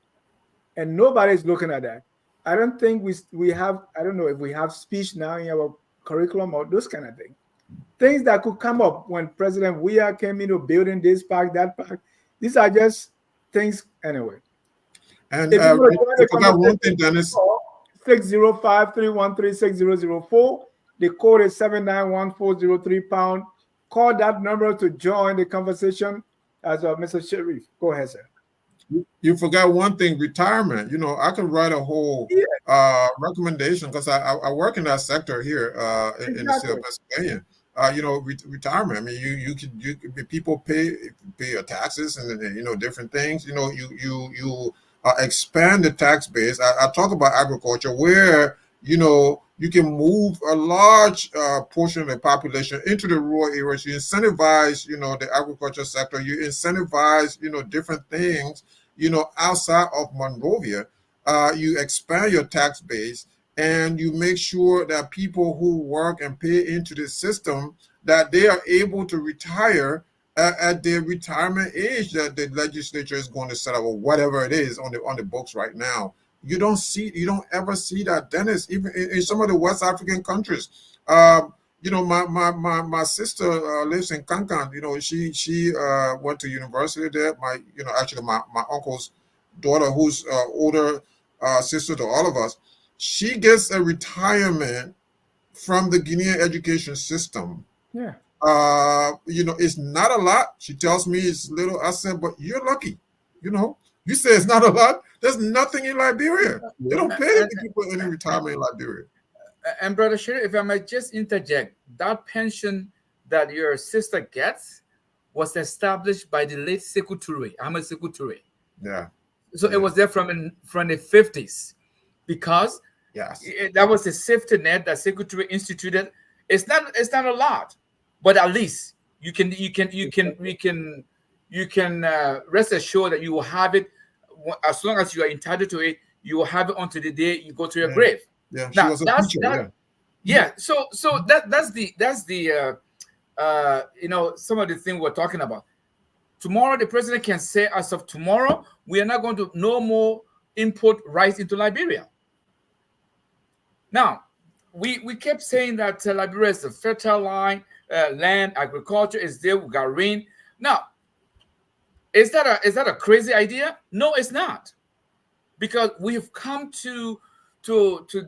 and nobody's looking at that. I don't think we have. I don't know if we have speech now in our curriculum or those kind of things. Things that could come up when President Weah came into building this park, that park. These are just things anyway. And I forgot one thing, Dennis. 605-313-6004. The code is 791-403 #. Call that number to join the conversation. As Mr. Sharif, go ahead, sir. You forgot one thing: retirement. I can write a whole recommendation, because I work in that sector here in the state of Pennsylvania. Retirement. I mean, you could people pay your taxes and different things. You expand the tax base. I talk about agriculture, where you can move a large portion of the population into the rural areas. You incentivize the agriculture sector. You incentivize different things outside of Monrovia. You expand your tax base, and you make sure that people who work and pay into the system, that they are able to retire at their retirement age that the legislature is going to set up, or whatever it is on the books right now. You don't ever see that, Dennis, even in some of the West African countries. My sister lives in Kankan. She went to university there. Actually my uncle's daughter, who's older sister to all of us, she gets a retirement from the Guinean education system. Yeah. It's not a lot. She tells me it's little. I said, but you're lucky. You say it's not a lot. There's nothing in Liberia. They don't pay people any retirement in Liberia. And Brother Sherry, if I might just interject, that pension that your sister gets was established by the late Sekou Touré, Ahmed Sekou Touré. Yeah. So it was there from the 50s, because that was the safety net that Sekou Touré instituted. It's not a lot, but at least you can rest assured that you will have it as long as you are entitled to it. You will have it until the day you go to your grave. Yeah, she was a teacher. So that's the some of the things we're talking about. Tomorrow, the president can say, as of tomorrow, we are not going to no more import rice into Liberia. Now, we kept saying that Liberia is a fertile land, agriculture is there, we got rain. Now, is that a crazy idea? No, it's not, because we've come to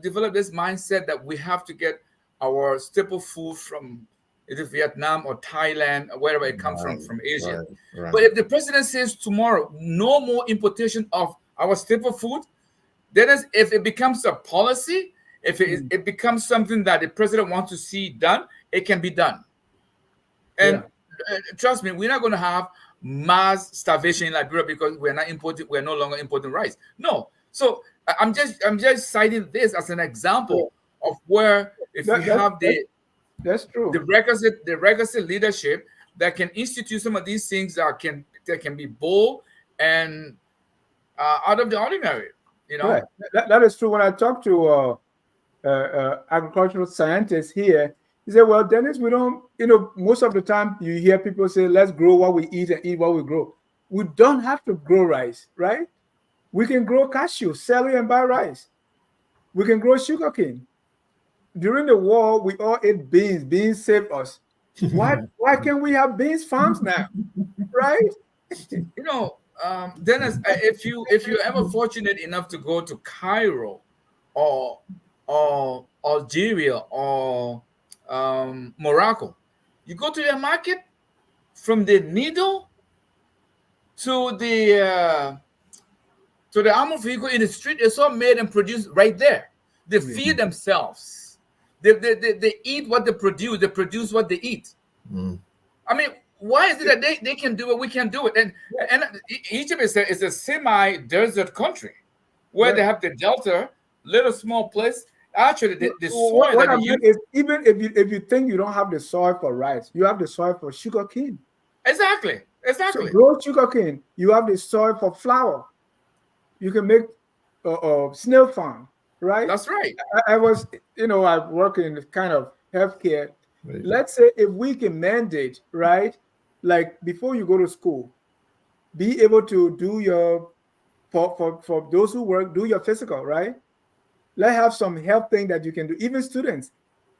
develop this mindset that we have to get our staple food from either Vietnam or Thailand or wherever it comes from Asia. Right. But if the president says tomorrow no more importation of our staple food, then if it becomes a policy, if it becomes something that the president wants to see done, it can be done. And trust me, we're not going to have mass starvation in Liberia because we're no longer importing rice. No. So I'm just citing this as an Yeah. example of where if That, you that, have that, that's true. the requisite leadership that can institute some of these things that can be bold and out of the ordinary, you know. Right. That is true. When I talk to agricultural scientists here, he said, "Well, Dennis, we don't. Most of the time you hear people say, 'Let's grow what we eat and eat what we grow.' We don't have to grow rice, right? We can grow cashew, sell it, and buy rice. We can grow sugarcane. During the war, we all ate beans. Beans saved us. Why can't we have beans farms now, right? You know, Dennis, if you're ever fortunate enough to go to Cairo, or Algeria, or Morocco, you go to their market, from the needle to the armored vehicle in the street. It's all made and produced right there. They Yeah. feed themselves. They eat what they produce. They produce what they eat. Mm. I mean, why is it that they can do it, we can't do it? And Egypt is a semi-desert country where they Right. have the delta, little small place. Actually, the soil What that I they meant use. is, even if you think you don't have the soil for rice, you have the soil for sugarcane. Exactly, So exactly. grow sugarcane. You have the soil for flour. You can make a snail farm, right? That's right. I was, I work in kind of healthcare. Right. Let's say if we can mandate, right, like before you go to school, be able to do your for those who work, do your physical, right? Let's have some help thing that you can do. Even students,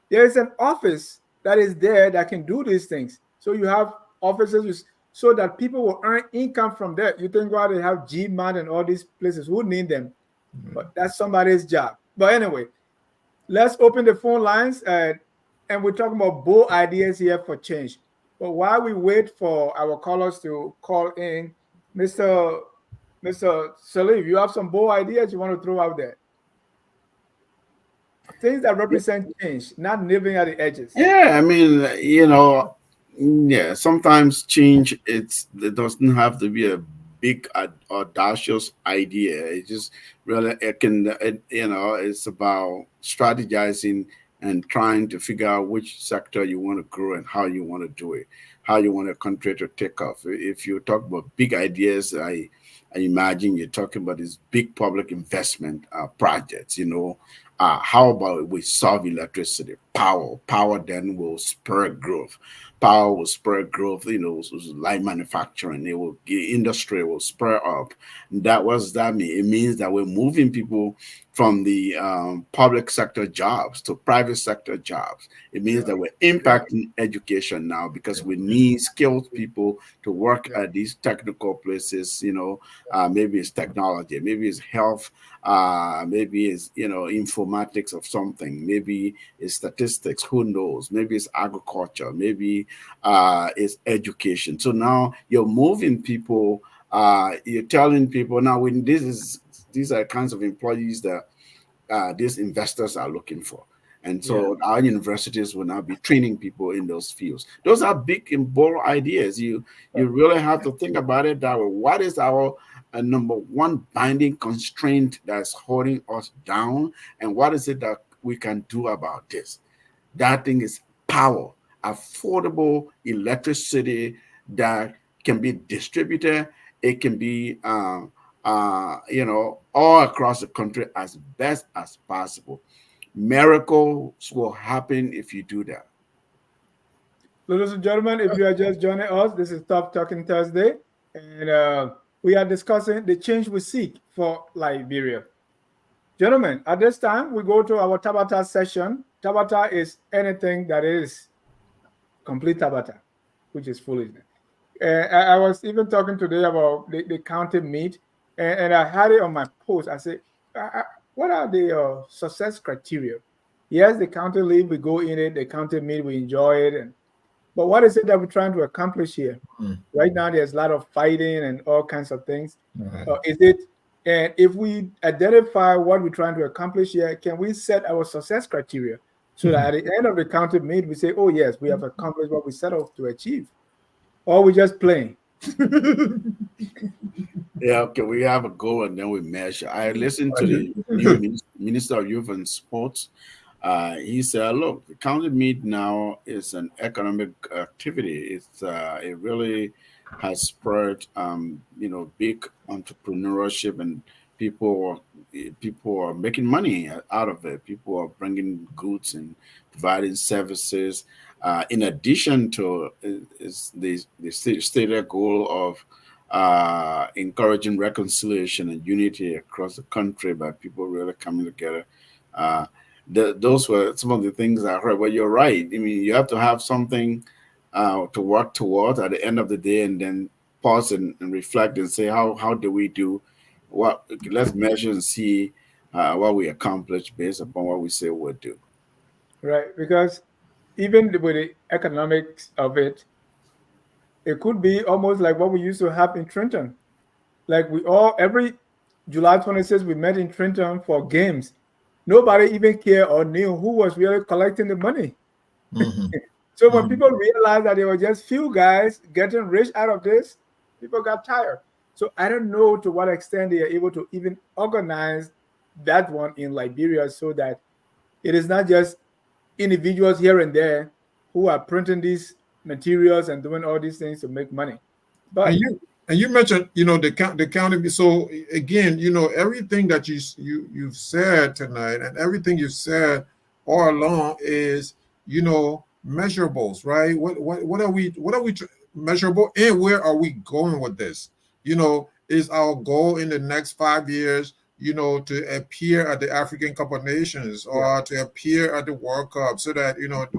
there is an office that is there that can do these things. So you have offices so that people will earn income from there. You think why they have GMAT and all these places? Who need them? But that's somebody's job. But anyway, let's open the phone lines, and we're talking about bold ideas here for change. But while we wait for our callers to call in, Mr. Mr. Salif, you have some bold ideas you want to throw out there? Things that represent change, not living at the edges. Yeah, I mean, yeah, sometimes change it doesn't have to be a big audacious idea. It just really it's about strategizing and trying to figure out which sector you want to grow and how you want to do it, how you want a country to take off. If you talk about big ideas, I imagine you're talking about these big public investment projects, how about we solve electricity? Power then will spur growth. Power will spur growth, light manufacturing. Industry will spur up. That what does that mean? It means that we're moving people from the public sector jobs to private sector jobs. It means that we're impacting education now because we need skilled people to work at these technical places. Maybe it's technology, maybe it's health, maybe it's informatics of something, maybe it's statistics, who knows, maybe it's agriculture, maybe it's education. So now you're moving people, you're telling people now, when these are kinds of employees that these investors are looking for. And so our universities will now be training people in those fields. Those are big and bold ideas. You really have to think about it that way. What is our number one binding constraint that's holding us down, and what is it that we can do about this? That thing is power, affordable electricity that can be distributed. It can be all across the country as best as possible. Miracles will happen if you do that. Ladies and gentlemen, if you are just joining us, this is Tough Talking Thursday, and we are discussing the change we seek for Liberia. Gentlemen, at this time, we go to our Tabata session. Tabata is anything that is complete Tabata, which is foolishness. I was even talking today about the counted meat, and I had it on my post. I said, what are the success criteria? Yes, the counted leaf, we go in it, the counted meat, we enjoy it, but what is it that we're trying to accomplish here? Mm. Right now, there's a lot of fighting and all kinds of things. Right. Is it, and if we identify what we're trying to accomplish here, can we set our success criteria so that at the end of the counted meat, we say, oh, yes, we have accomplished what we set out to achieve? Or we just playing? Yeah, okay, we have a goal and then we measure. I listened to the new Mhm. Minister of Youth and Sports. He said, "Look, the county meet now is an economic activity. It really has spurred, big entrepreneurship, and people people are making money out of it. People are bringing goods and providing services. In addition to is the stated goal of encouraging reconciliation and unity across the country by people really coming together." Uh, those were some of the things I heard. Well, you're right. I mean, you have to have something to work towards at the end of the day, and then pause and reflect and say, how do we do? What let's measure and see what we accomplish based upon what we say we'll do. Right? Because even with the economics of it, it could be almost like what we used to have in Trenton. Like we all every July 26th we met in Trenton for games. Nobody even cared or knew who was really collecting the money. Mhm. So when Mhm. people realized that there were just few guys getting rich out of this, people got tired. So I don't know to what extent they are able to even organize that one in Liberia so that it is not just individuals here and there who are printing these materials and doing all these things to make money. And But you mentioned, the county. So again, everything that you've said tonight, and everything you've said all along is, measurables, right? What are we measurable, and where are we going with this? Is our goal in the next 5 years, to appear at the African Cup of Nations, yeah, or to appear at the World Cup, so that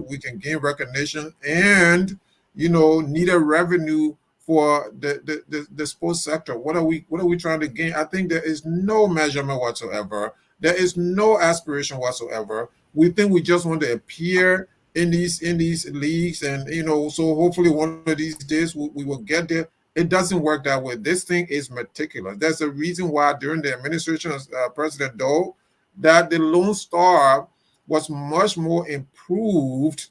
we can gain recognition and needed revenue for the sports sector. What are we trying to gain? I think there is no measurement whatsoever. There is no aspiration whatsoever. We think we just want to appear in these leagues, and so hopefully one of these days we will get there. It doesn't work that way. This thing is meticulous. There's a reason why during the administration of President Doe, that the Lone Star was much more improved.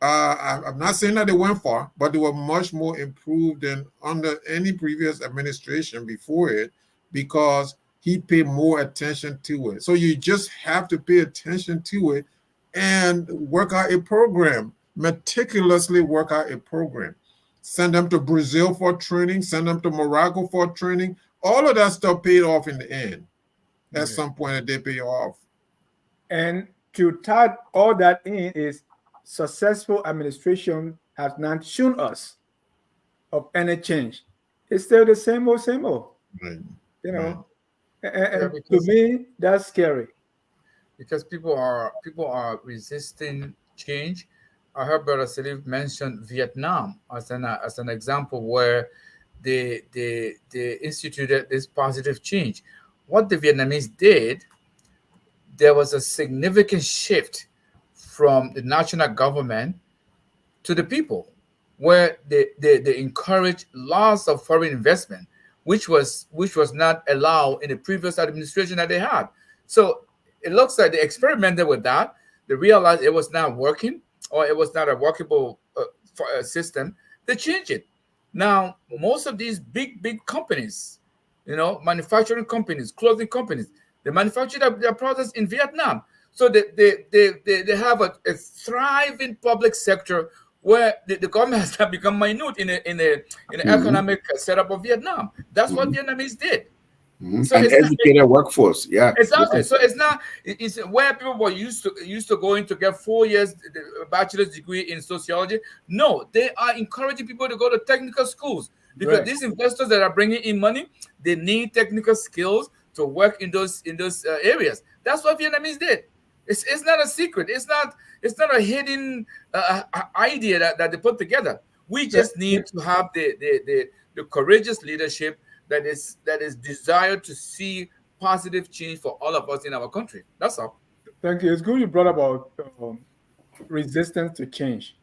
I'm not saying that they went far, but they were much more improved than under any previous administration before it, because he paid more attention to it. So you just have to pay attention to it and work out a program, meticulously work out a program. Send them to Brazil for training, send them to Morocco for training. All of that stuff paid off in the end. At yeah. some point, it did pay off. And to tie all that in is successful administration has not shown us of any change. It's still the same old, Right. you Right. know. Yeah, And to because me, that's scary. people are resisting change. I heard Brother Salif mention Vietnam as an example where they instituted this positive change. What the Vietnamese did, there was a significant shift from the national government to the people, where they encourage lots of foreign investment, which was not allowed in the previous administration that they had. So it looks like they experimented with that. They realized it was not working, or it was not a workable system. They changed it. Now most of these big companies, manufacturing companies, clothing companies, they manufacture their products in Vietnam. So they have a thriving public sector where the government has not become minute in the Hmm. economic setup of Vietnam. That's what Hmm. Vietnamese did. Hmm. So An it's not. educated workforce. Yeah. Exactly. So it's not. It's where people were used to going to get 4 years bachelor's degree in sociology. No, they are encouraging people to go to technical schools, because Right. these investors that are bringing in money, they need technical skills to work in those areas. That's what Vietnamese did. It's not a secret. It's not a hidden idea that they put together. We Th- just need to have the courageous leadership that is desired to see positive change for all of us in our country. That's all. Thank you. It's good you brought about resistance to change.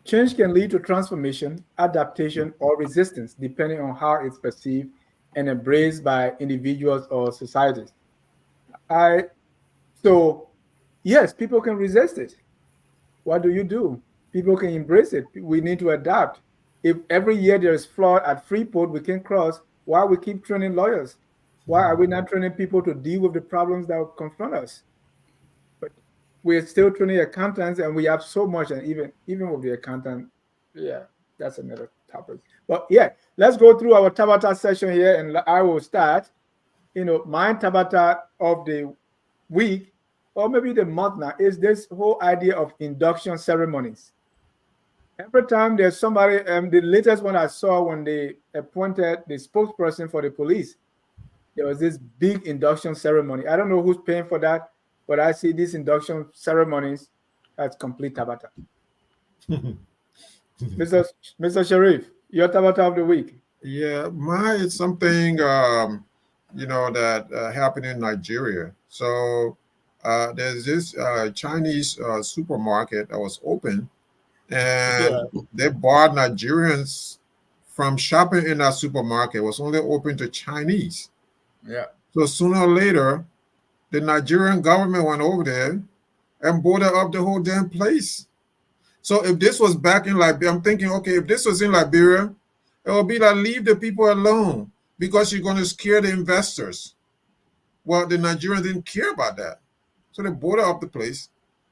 Change can lead to transformation, adaptation, or resistance, depending on how it's perceived and embraced by individuals or societies. I so yes, people can resist it. What do? People can embrace it. We need to adapt. If every year there is flood at Freeport, we can cross. Why we keep training lawyers? Why are we not training people to deal with the problems that confront us? But we're still training accountants, and we have so much, and even with the accountant, yeah, that's another topic. But yeah, let's go through our Tabata session here, and I will start. My Tabata of the week, or maybe the month now, is this whole idea of induction ceremonies. Every time there's somebody, the latest one I saw when they appointed the spokesperson for the police, there was this big induction ceremony. I don't know who's paying for that, but I see these induction ceremonies as complete Tabata. Mr. Mr. Sharif, your Tabata of the week. Yeah, mine is something that happened in Nigeria. So there's this Chinese supermarket that was open, and Yeah. they barred Nigerians from shopping in that supermarket. It was only open to Chinese. Yeah. So sooner or later, the Nigerian government went over there and boarded up the whole damn place. So if this was back in Liberia, I'm thinking, okay, if this was in Liberia, it would be like, leave the people alone because you're going to scare the investors. Well, the Nigerians didn't care about that. So they boarded up the place.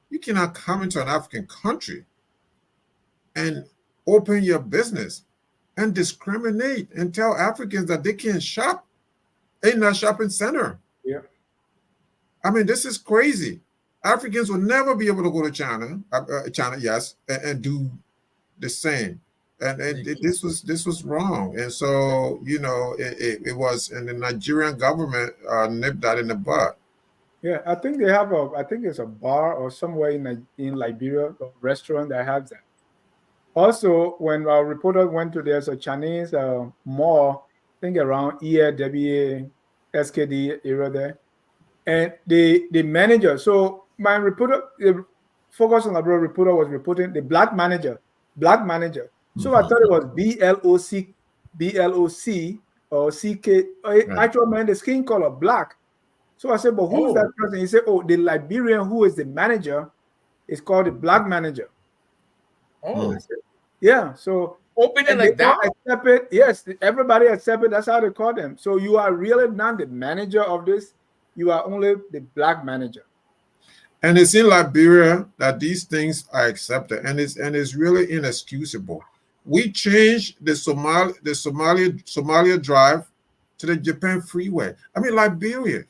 You cannot come into an African country and open your business and discriminate and tell Africans that they can't shop in that shopping center. Yeah. I mean, this is crazy. Africans will never be able to go to China, yes, and do the same. And this was wrong. And so, it was, and the Nigerian government nipped that in the butt. Yeah, I think they have I think it's a bar or somewhere in Liberia, a restaurant that has that. Also, when our reporter went to, there's a Chinese mall, I think around EAWA, SKD area there. And the manager, so my reporter, the Focus on Liberia reporter was reporting the black manager. So I thought it was BLOC or CK. Right. Actual man, the skin color black. So I said, but who's that person? He said, oh, the Liberian who is the manager is called the black manager. Oh, I said, yeah. So open it and like they all that. accept it. Yes, everybody accept it. That's how they call them. So you are really not the manager of this. You are only the black manager. And it's in Liberia that these things are accepted, and it's really inexcusable. We changed the Somalia Drive to the Japan Freeway. I mean, Liberia,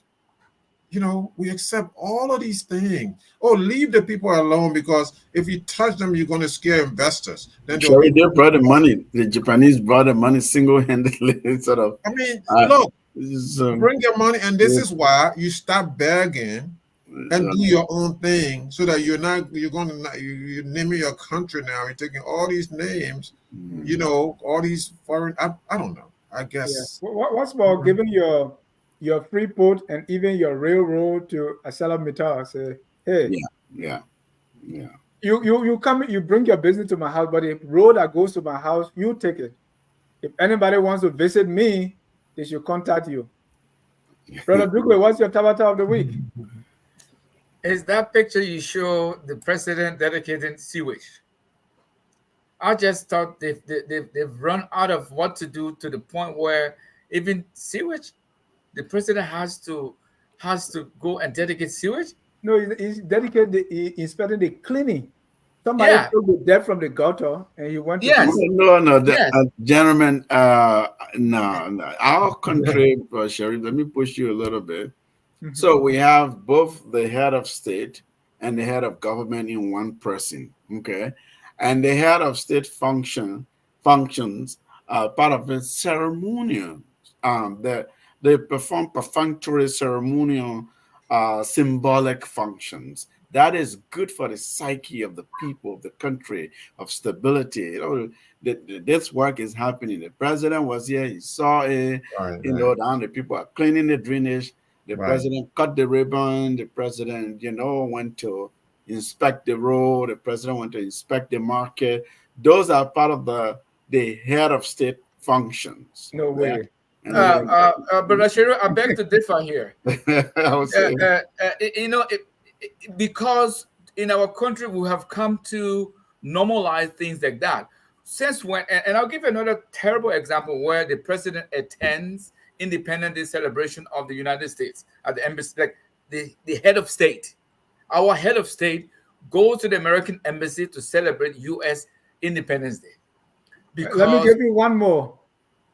we accept all of these things. Oh, leave the people alone, because if you touch them, you're going to scare investors. Then Sorry, they brought the money. The Japanese brought the money single-handedly instead of. I mean, Uh, look, so, bring your money, and this yeah. is why you stop begging and do your own thing, so that you're naming your country now. You're taking all these names, all these foreign. I don't know. I guess. Yeah. What's about giving your free port and even your railroad to ArcelorMittal? Say, hey, yeah. you come, you bring your business to my house, but the road that goes to my house, you take it. If anybody wants to visit me, they should contact you. Brother Brooklyn, what's your Tabata of the week? Is that picture you show the president dedicating sewage? I just thought they've run out of what to do, to the point where even sewage, the president has to go and dedicate sewage. No, he's dedicated. He's inspecting the cleaning. Somebody Yeah. took the dirt from the gutter and he went to Yes. No, Yes. gentlemen. No. Our country, Sharif, let me push you a little bit. So we have both the head of state and the head of government in one person. Okay, and the head of state functions part of it ceremonial. They perform perfunctory ceremonial symbolic functions. That is good for the psyche of the people of the country, of stability. This work is happening. The president was here. He saw it. Right, Down the people are cleaning the drainage. The president cut the ribbon. The president, went to inspect the road. The president went to inspect the market. Those are part of the head of state functions. No way. But Ashiru, I beg to differ here. I would say, Because in our country we have come to normalize things like that. Since when? And I'll give you another terrible example where the president attends Independence Day celebration of the United States at the embassy, like the head of state. Our head of state goes to the American embassy to celebrate U.S. Independence Day Let me because give you one more.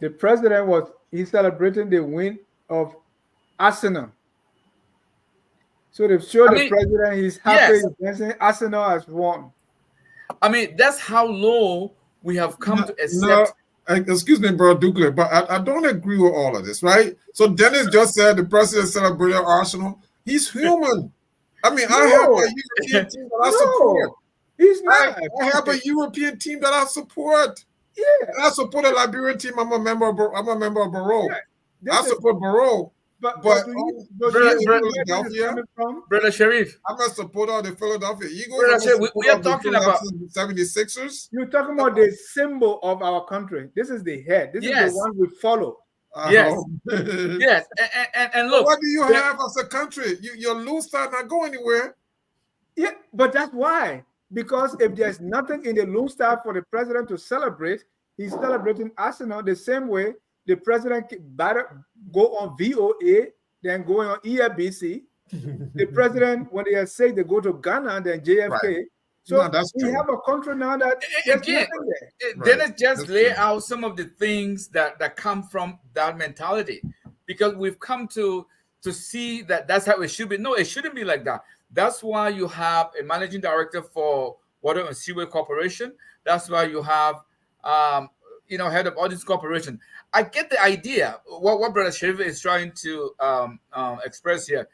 The president was he's celebrating the win of Arsenal. So they've I shown the mean, president he's happy. yes, He's dancing. Arsenal has won. I mean that's how low we have come No, to no, accept. excuse me, bro, Dukley, but I don't agree with all of this, right? So Dennis just said the president celebrated Arsenal. He's human. I mean, I have a No, European team that I support. no, he's I, not. I have a European team that I support. Yeah, And I support a Liberian team. I'm a member of yeah. Baro. I This is, support Baro. but But do you Brother, here in see brother, where this is Philadelphia, coming from? brother Sharif, I'm a supporter of the Philadelphia Eagles. brother I'm a Sharif, we supporter are of the talking about. Philadelphia 76ers. You're talking about the symbol of our country. This is the head. This is the Yes, one we follow. yes, But yes, and look, what do you there- have as a country? Your loose start not go anywhere. Yeah, but that's why. Because if there's nothing in the Lone Star for the president to celebrate, he's celebrating Arsenal the same way the president better go on VOA than going on ERBC. The president, when they are sick, they go to Ghana than Right. JFK. No, So that's we true. have a country now that there's again, nothing there. Right. Dennis just That's lay true. out some of the things that come from that mentality, because we've come to see that that's how it should be. No, it shouldn't be like that. That's why you have a managing director for Water and Seaway Corporation. That's why you have head of audit corporation. I get the idea. What Brother Sharif is trying to express here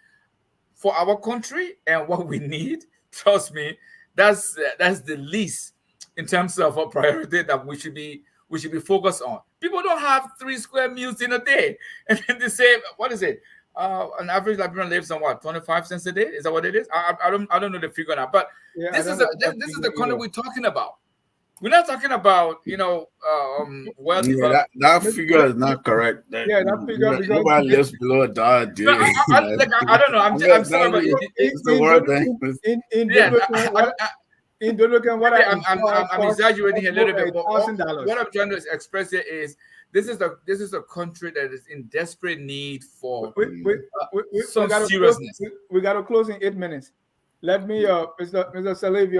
for our country and what we need. Trust me, that's the least in terms of a priority that we should be focused on. People don't have 3 square meals in a day, and then they say, what is it? An average Liberian lives on what, 25 cents a day? Is that what it is? I don't know the figure now, but Yeah, I this don't is know this is the country either. we're talking about. We're not talking about well Yeah, developed. that figure is not correct. Yeah, that figure because Nobody lives below a dollar a day. No, I don't know. I'm still about it. It's the word thing. in Yeah, Dominican, in Dominican, what maybe I installed I'm cost exaggerating a little bit, but $1,000. what I'm trying to express here is this is a country that is in desperate need for some gotta seriousness. we got to close in 8 minutes. Let me, Mr. Salif,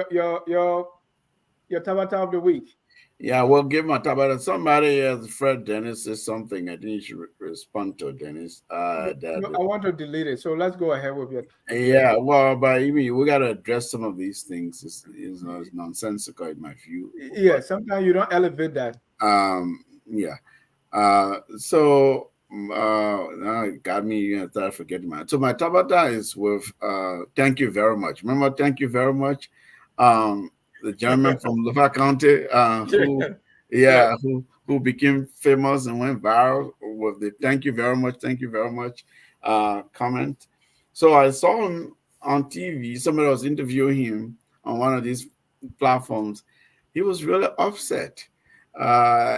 your Tabata of the week. Yeah, we'll give my Tabata. Somebody else, Fred Dennis, says something. I think you should respond to Dennis. No, I want to delete it, so let's go ahead with your. Yeah, well, but I mean, we got to address some of these things. It's nonsensical in my view. Yeah, sometimes you don't elevate that. Yeah. So now it got me. You know, start forgetting my. So my Tabata is with thank you very much. Remember, thank you very much. The gentleman from Lufa County, who became famous and went viral with the thank you very much comment. So I saw him on TV. Somebody was interviewing him on one of these platforms. He was really upset.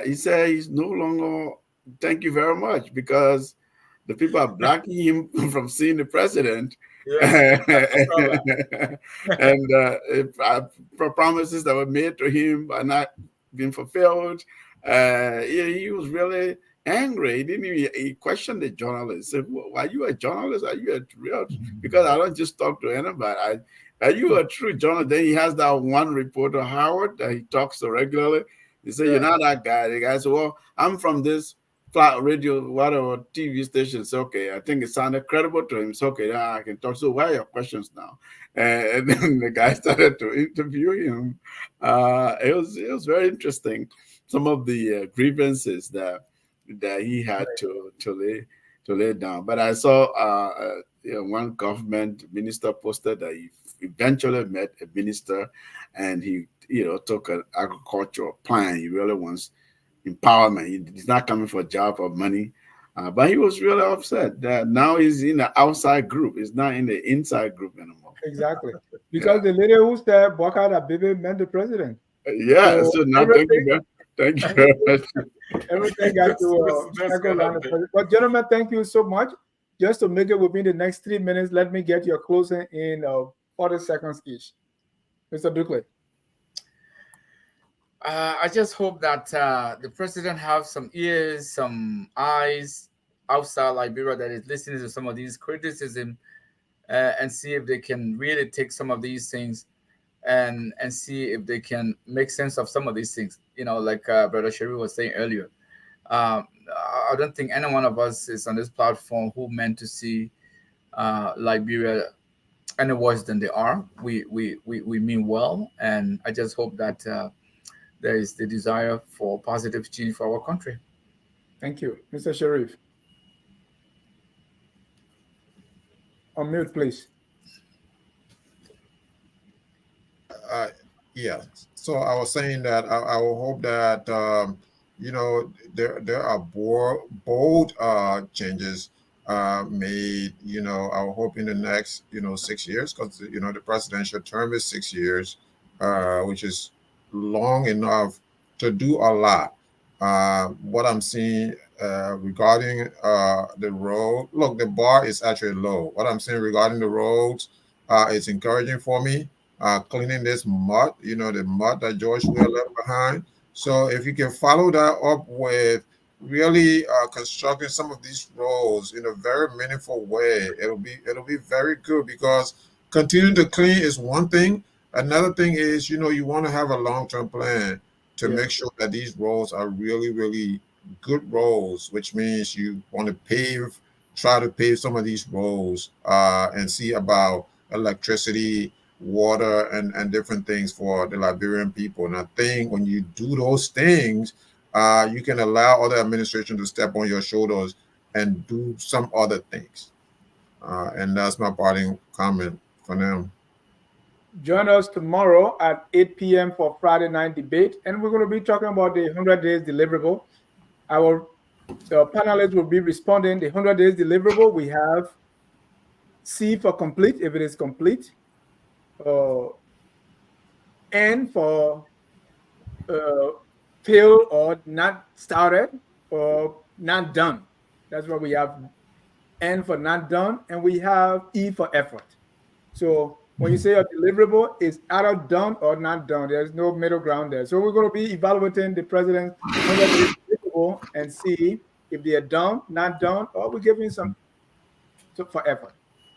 He said he's no longer thank you very much because the people are blocking him from seeing the president. Yeah. And promises that were made to him are not being fulfilled. He was really angry. He didn't even he questioned the journalist. He said, well, are you a journalist? Are you a real? Because I don't just talk to anybody. Are you a true journalist? Then he has that one reporter, Howard, that he talks to regularly. He said, you're not that guy. The guy said, well, I'm from this flat radio, whatever TV stations. Okay, I think it sounded credible to him. So okay, I can talk. So what are your questions now? And then the guy started to interview him. It was very interesting. Some of the grievances that he had to lay down. But I saw one government minister posted that he eventually met a minister, and he took an agricultural plan. He really wants empowerment. He's not coming for a job or money. But he was really upset that now he's in the outside group. He's not in the inside group anymore. Exactly. Because the lady who said Bokada Bibi met the president. Yeah, so now thank you very much. Everything got to circle around the president. But gentlemen, thank you so much. Just to make it within the next 3 minutes, let me get your closing in 40 seconds each. Mr. Dukley. I just hope that the president have some ears, some eyes outside Liberia that is listening to some of these criticism, and see if they can really take some of these things and see if they can make sense of some of these things. Like Brother Sherry was saying earlier. Um, I don't think any one of us is on this platform who meant to see Liberia any worse than they are. We mean well, and I just hope that there is the desire for positive change for our country. Thank you. Mr. Sharif, on mute, please. Uh, yeah. So I was saying that I will hope that there are bold changes made. I will hope in the next 6 years, because the presidential term is 6 years, which is long enough to do a lot. What I'm seeing regarding the road, look, the bar is actually low. What I'm saying regarding the roads is encouraging for me, cleaning this mud, the mud that George Weah left behind. So if you can follow that up with really constructing some of these roads in a very meaningful way, it'll be very good, because continuing to clean is one thing. Another thing is, you want to have a long-term plan to Yes. make sure that these roads are really, really good roads, which means you want to try to pave some of these roads, and see about electricity, water, and different things for the Liberian people. And I think when you do those things, you can allow other administration to step on your shoulders and do some other things. And that's my parting comment for now. Join us tomorrow at 8 p.m. for Friday night debate, and we're going to be talking about the 100 days deliverable. Our panelists will be responding. The 100 days deliverable, we have C for complete, if it is complete, uh, N for uh, failed or not started or not done. That's what we have. N for not done, and we have E for effort. So when you say a deliverable, it's either done or not done. There's no middle ground there. So we're going to be evaluating the president's 100 days deliverable and see if they are done, not done, or we're giving some for effort.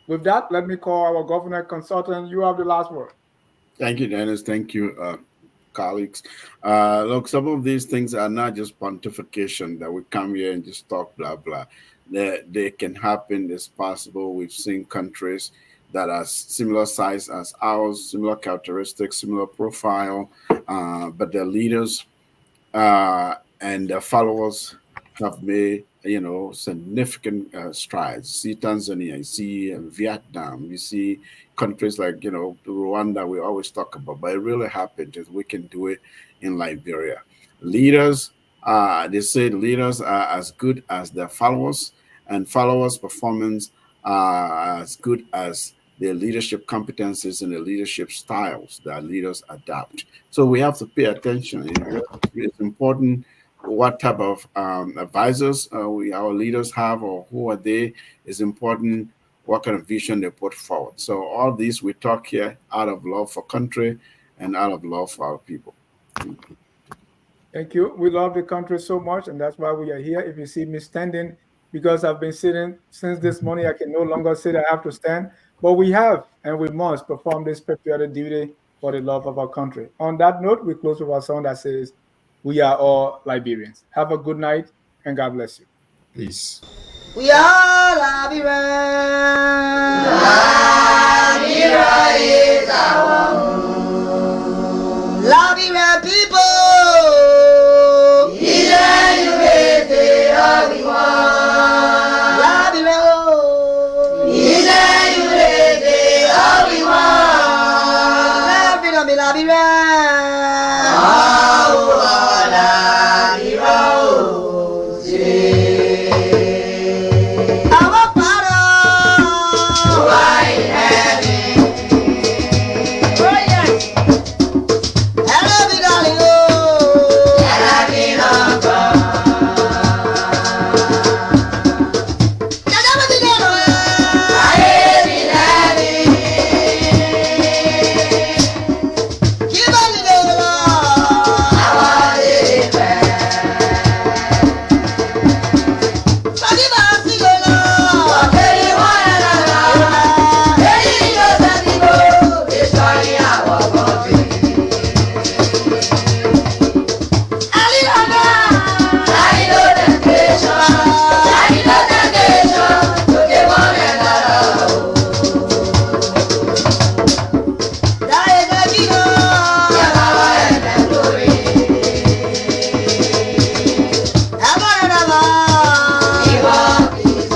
With that, let me call our governor consultant. You have the last word. Thank you, Dennis. Thank you, colleagues. Look, some of these things are not just pontification that we come here and just talk blah blah. They can happen. It's possible. We've seen countries that are similar size as ours, similar characteristics, similar profile, but their leaders and their followers have made significant strides. See Tanzania, you see Vietnam, you see countries like Rwanda. We always talk about, but it really happened. Is we can do it in Liberia. Leaders, they say leaders are as good as their followers, and followers' performance are as good as their leadership competencies and their leadership styles that leaders adapt. So we have to pay attention. It's important what type of advisors our leaders have, or who are they. Is important what kind of vision they put forward. So all these we talk here out of love for country and out of love for our people. Thank you. We love the country so much, and that's why we are here. If you see me standing, because I've been sitting since this morning, I can no longer sit, I have to stand. But we have and we must perform this patriotic duty for the love of our country. On that note, we close with our song that says, "We are all Liberians." Have a good night, and God bless you. Peace. We are Liberians. Liberia is our home.